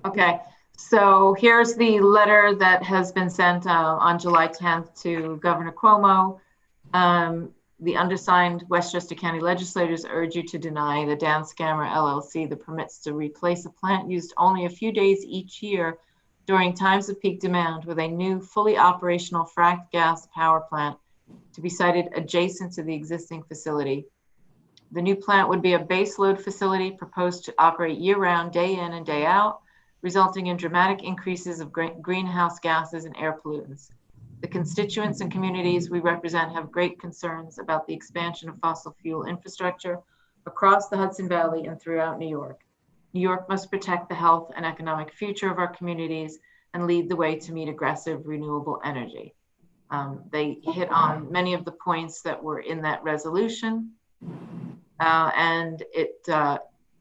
Okay, so here's the letter that has been sent on July 10th to Governor Cuomo. The undersigned Westchester County legislators urge you to deny the Dan Scammer LLC the permits to replace a plant used only a few days each year during times of peak demand with a new fully operational fracked gas power plant to be sited adjacent to the existing facility. The new plant would be a baseload facility proposed to operate year-round, day in and day out, resulting in dramatic increases of greenhouse gases and air pollutants. The constituents and communities we represent have great concerns about the expansion of fossil fuel infrastructure across the Hudson Valley and throughout New York. New York must protect the health and economic future of our communities and lead the way to meet aggressive renewable energy. They hit on many of the points that were in that resolution, and it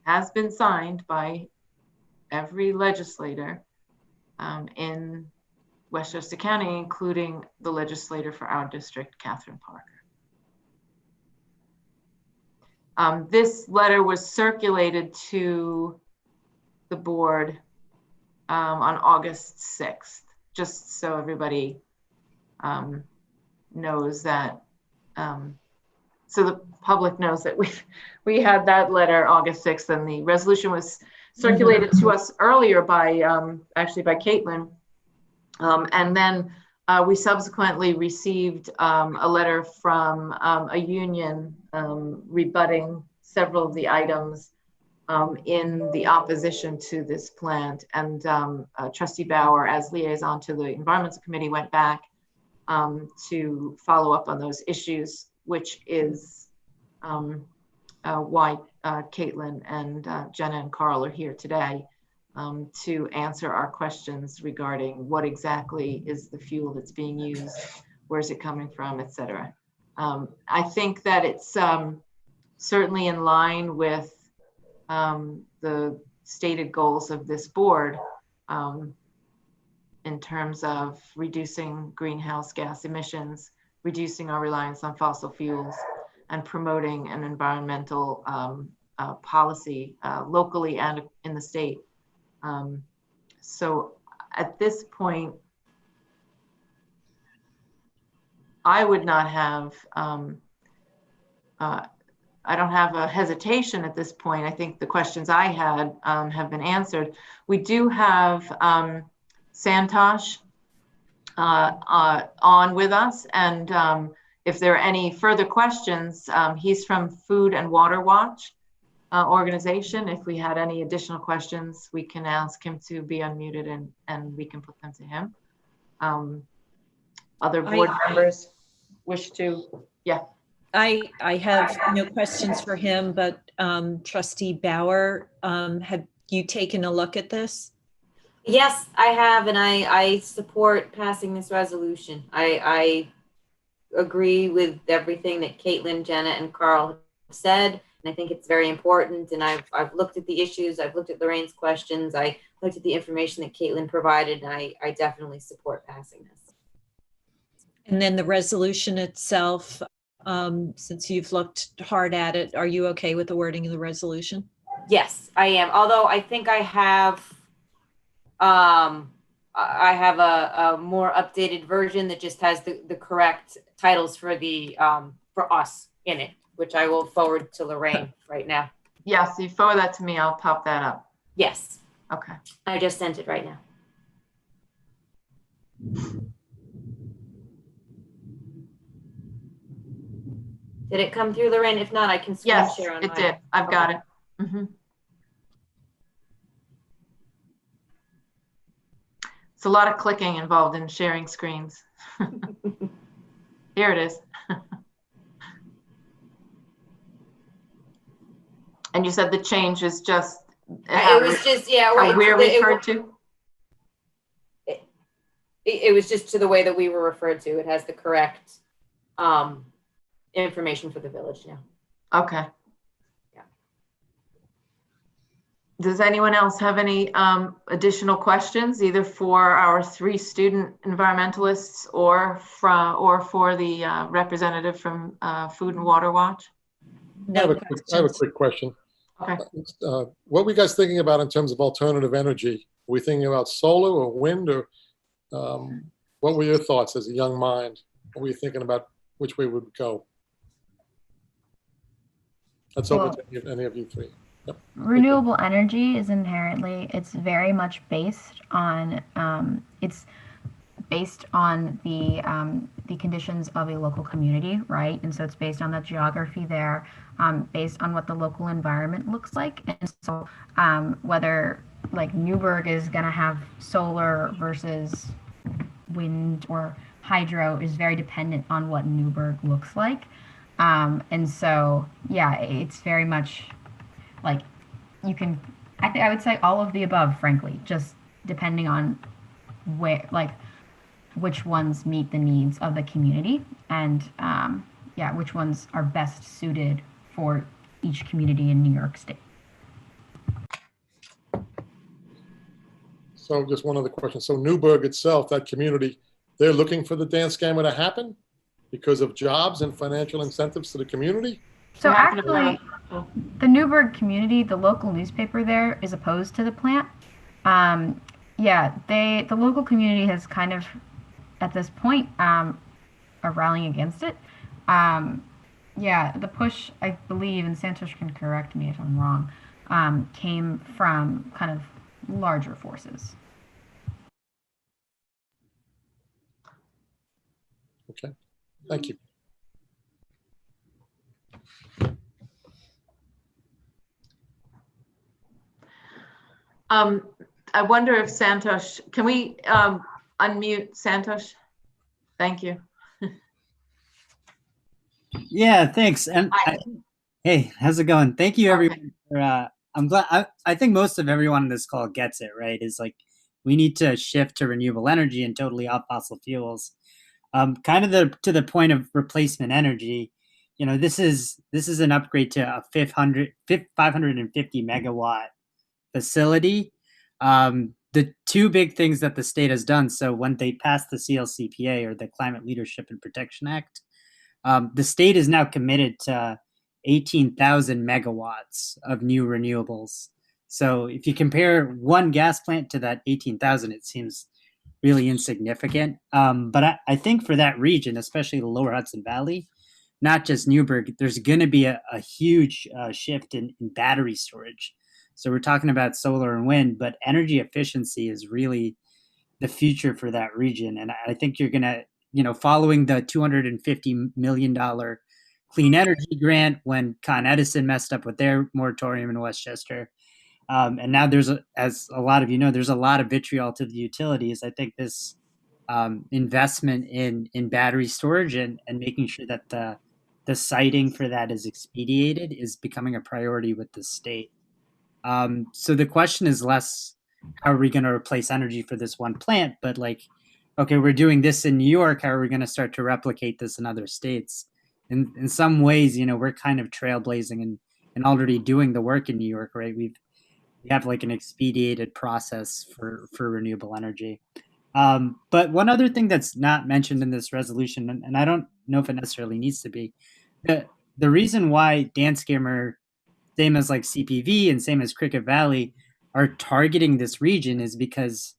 has been signed by every legislator in Westchester County, including the legislator for our district, Catherine Parker. This letter was circulated to the board on August 6th, just so everybody knows that, so the public knows that we had that letter August 6th, and the resolution was circulated to us earlier by actually by Caitlin, and then we subsequently received a letter from a union rebutting several of the items in the opposition to this plant. And Trustee Bauer, as liaison to the Environmental Committee, went back to follow up on those issues, which is why Caitlin and Jenna and Carl are here today. to answer our questions regarding what exactly is the fuel that's being used, where's it coming from, et cetera. I think that it's certainly in line with the stated goals of this board in terms of reducing greenhouse gas emissions, reducing our reliance on fossil fuels, and promoting an environmental policy locally and in the state. So at this point, I would not have, I don't have a hesitation at this point. I think the questions I had have been answered. We do have Santosh on with us, and if there are any further questions, he's from Food and Water Watch organization. If we had any additional questions, we can ask him to be unmuted and we can put them to him. Other board members wish to, yeah. I have no questions for him, but Trustee Bauer, have you taken a look at this? Yes, I have, and I support passing this resolution. I agree with everything that Caitlin, Jenna, and Carl have said, and I think it's very important. And I've looked at the issues, I've looked at Lorraine's questions, I looked at the information that Caitlin provided, and I definitely support passing this. And then the resolution itself, since you've looked hard at it, are you okay with the wording of the resolution? Yes, I am. Although I think I have a more updated version that just has the correct titles for the for us in it, which I will forward to Lorraine right now. Yes, you forward that to me, I'll pop that up. Yes. Okay. I just sent it right now. Did it come through, Lorraine? If not, I can screen Yes, share on it mine. did. I've got it. It's a lot of clicking involved in sharing screens. Here it is. And you said the change is just It was just, yeah, how we're referred to? It was just to the way that we were referred to. It has the correct information for the village now. Okay. Yeah. Does anyone else have any additional questions, either for our 3 student environmentalists or for the representative from Food and Water Watch? No I have a quick question. Okay. What were you guys thinking about in terms of alternative energy? Were we thinking about solar or wind, or what were your thoughts as a young mind? What were you thinking about which way we would go? That's open to any of you 3. Yep. Renewable energy is inherently, it's very much based on, the conditions of a local community, right? And so it's based on the geography there, based on what the local environment looks like. And so whether like Newburgh is going to have solar versus wind or hydro is very dependent on what Newburgh looks like. And so, yeah, it's very much like you can, I would say all of the above, frankly, just depending on where, like, which ones meet the needs of the community and, yeah, which ones are best suited for each community in New York State. So just one other question. So Newburgh itself, that community, they're looking for the dance gamma to happen because of jobs and financial incentives to the community? So actually, the Newburgh community, the local newspaper there is opposed to the plant. Yeah, the local community has kind of, at this point, are rallying against it. Yeah, the push, I believe, and Santosh can correct me if I'm wrong, came from kind of larger forces. Okay, thank you. I wonder if Santosh, can we unmute Santosh? Thank you. Yeah, thanks. And hey, how's it going? Thank you everyone for I'm glad. I think most of everyone on this call gets it, right? Is like we need to shift to renewable energy and totally off fossil fuels. Kind of to the point of replacement energy. You know, this is an upgrade to a 550 megawatt facility. The two big things that the state has done. So when they passed the CLCPA, or the Climate Leadership and Protection Act, the state is now committed to 18,000 megawatts of new renewables. So if you compare one gas plant to that 18,000, it seems really insignificant. But I think for that region, especially the lower Hudson Valley, not just Newburgh, there's going to be a huge shift in battery storage. So we're talking about solar and wind, but energy efficiency is really the future for that region. And I think you're going to, you know, following the $250 million clean energy grant when Con Edison messed up with their moratorium in Westchester. And now as a lot of you know, there's a lot of vitriol to the utilities. I think this investment in battery storage and making sure that the siting for that is expedited is becoming a priority with the state. So the question is less, how are we going to replace energy for this one plant? But like, okay, we're doing this in New York. How are we going to start to replicate this in other states? In some ways, you know, we're kind of trailblazing and already doing the work in New York, right? We have like an expedited process for renewable energy. But one other thing that's not mentioned in this resolution, and I don't know if it necessarily needs to be, the reason why Dan Skimmer, same as like CPV and same as Cricket Valley, are targeting this region is because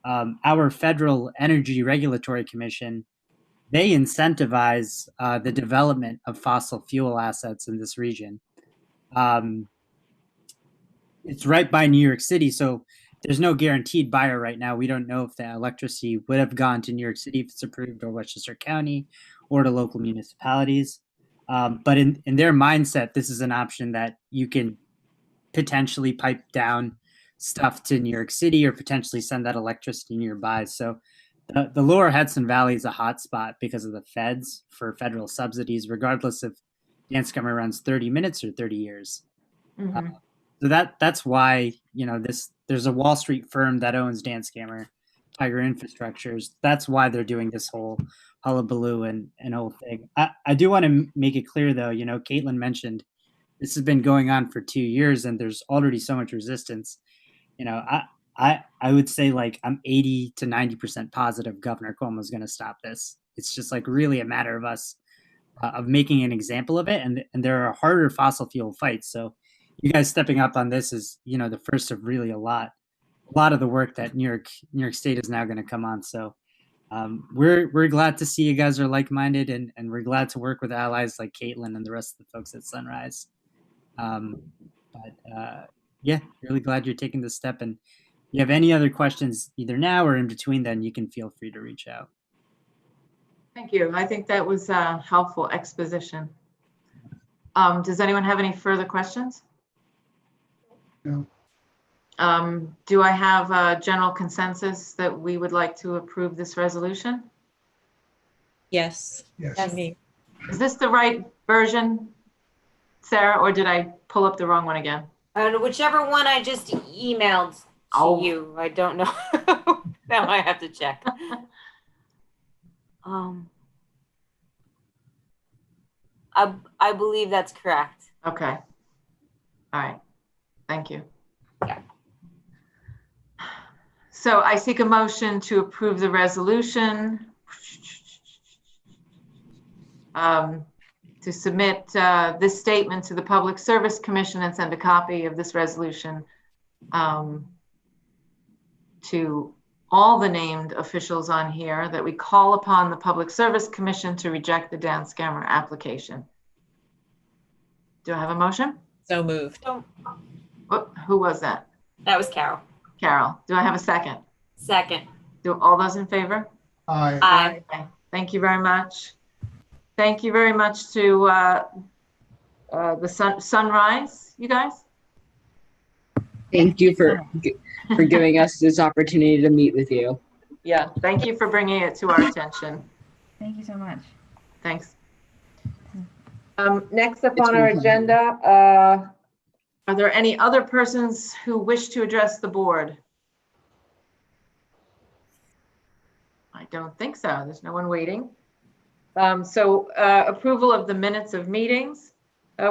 our Federal Energy Regulatory Commission, they incentivize the development of fossil fuel assets in this region. It's right by New York City, so there's no guaranteed buyer right now. We don't know if the electricity would have gone to New York City if it's approved, or Westchester County, or to local municipalities. But in their mindset, this is an option that you can potentially pipe down stuff to New York City, or potentially send that electricity nearby. So the lower Hudson Valley is a hot spot because of the feds for federal subsidies, regardless if Dan Skimmer runs 30 minutes or 30 years. Mm-hmm. So that's why, you know, there's a Wall Street firm that owns Dan Skimmer, Tiger Infrastructures. That's why they're doing this whole hullabaloo and whole thing. I do want to make it clear, though, you know, Caitlin mentioned this has been going on for 2 years and there's already so much resistance. You know, I would say like I'm 80 to 90% positive Governor Cuomo is going to stop this. It's just like really a matter of us of making an example of it. And there are harder fossil fuel fights. So you guys stepping up on this is, you know, the first of really a lot of the work that New York State is now going to come on. So we're glad to see you guys are like-minded, and we're glad to work with allies like Caitlin and the rest of the folks at Sunrise. Yeah, really glad you're taking this step. And if you have any other questions either now or in between, then you can feel free to reach out. Thank you. I think that was a helpful exposition. Does anyone have any further questions? No. Do I have a general consensus that we would like to approve this resolution? Yes. Yes. Me. Is this the right version, Sarah, or did I pull up the wrong one again? Whichever one I just emailed to you, I don't know. Now I have to check. I believe that's correct. Okay. All right. Thank you. Yeah. So I seek a motion to approve the resolution to submit this statement to the Public Service Commission and send a copy of this resolution to all the named officials on here, that we call upon the Public Service Commission to reject the Dan Skimmer application. Do I have a motion? So moved. Who was that? That was Carol. Carol. Do I have a second? Second. Do all those in favor? Aye. Aye. Okay. Thank you very much. Thank you very much to the Sunrise, you guys. Thank you for giving us this opportunity to meet with you. Yeah, thank you for bringing it to our attention. Thank you so much. Thanks. Next up It's on our been fun. agenda, Are there any other persons who wish to address the board? I don't think so. There's no one waiting. So approval of the minutes of meetings.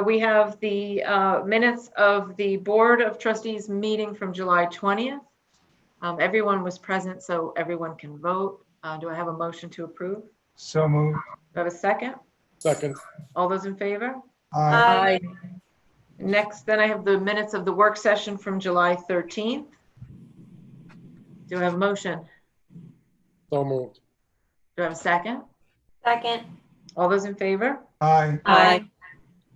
We have the minutes of the Board of Trustees meeting from July 20th. Everyone was present, so everyone can vote. Do I have a motion to approve? So moved. Do I have a second? Second. All those in favor? Aye. Next, then I have the minutes of the work session from July 13th. Do I have a motion? So moved. Do I have a second? Second. All those in favor? Aye. Aye.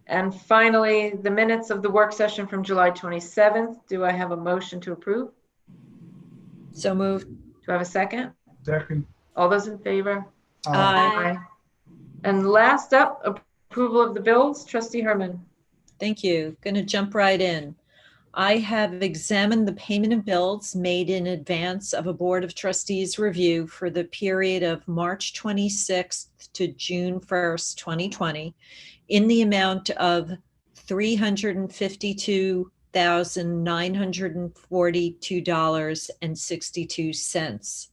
And finally, the minutes of the work session from July 27th. Do I have a motion to approve? So moved. Do I have a second? Second. All those in favor? Aye. And last up, approval of the bills. Trustee Herman. Thank you. Going to jump right in. I have examined the payment of bills made in advance of a Board of Trustees review for the period of March 26th to June 1st, 2020, in the amount of $352,942.62.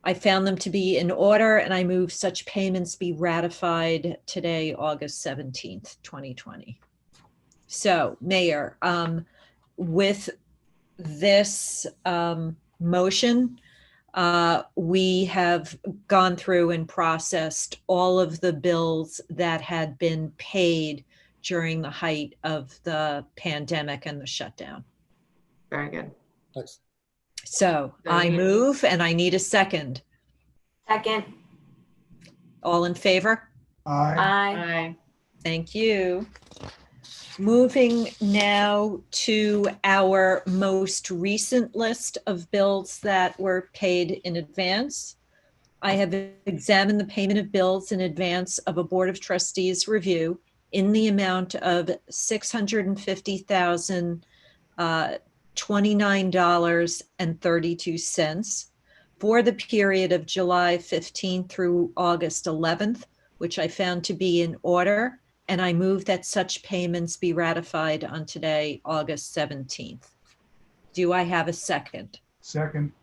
I found them to be in order, and I move such payments be ratified today, August 17th, 2020. So, Mayor, with this motion, we have gone through and processed all of the bills that had been paid during the height of the pandemic and the shutdown. Very good. Thanks. So I move, and I need a second. Second. All in favor? Aye. Aye. Thank you. Moving now to our most recent list of bills that were paid in advance. I have examined the payment of bills in advance of a Board of Trustees review in the amount of $650,029.32 for the period of July 15th through August 11th, which I found to be in order. And I move that such payments be ratified on today, August 17th. Do I have a second? Second.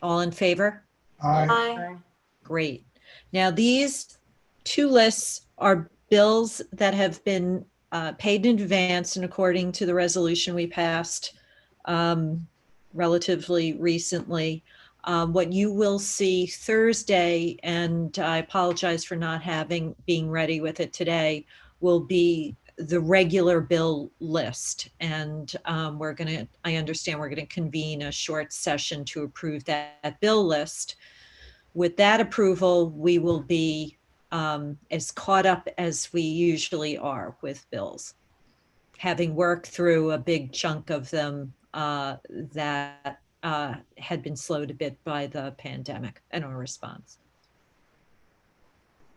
All in favor? Aye. Aye. Great. Now, these two lists are bills that have been paid in advance and according to the resolution we passed relatively recently. What you will see Thursday, and I apologize for not being ready with it today, will be the regular bill list. And I understand we're gonna convene a short session to approve that bill list. With that approval, we will be as caught up as we usually are with bills, having worked through a big chunk of them that had been slowed a bit by the pandemic and our response.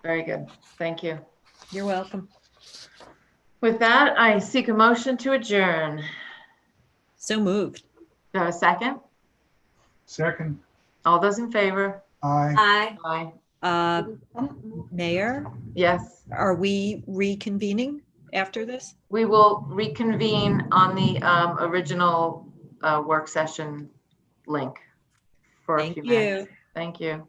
Very good. Thank you. You're welcome. With that, I seek a motion to adjourn. So moved. Do I have a second? Second. All those in favor? Aye. Aye. Aye. Mayor, Yes. are we reconvening after this? We will reconvene on the original work session link for a Thank few you. minutes. Thank you.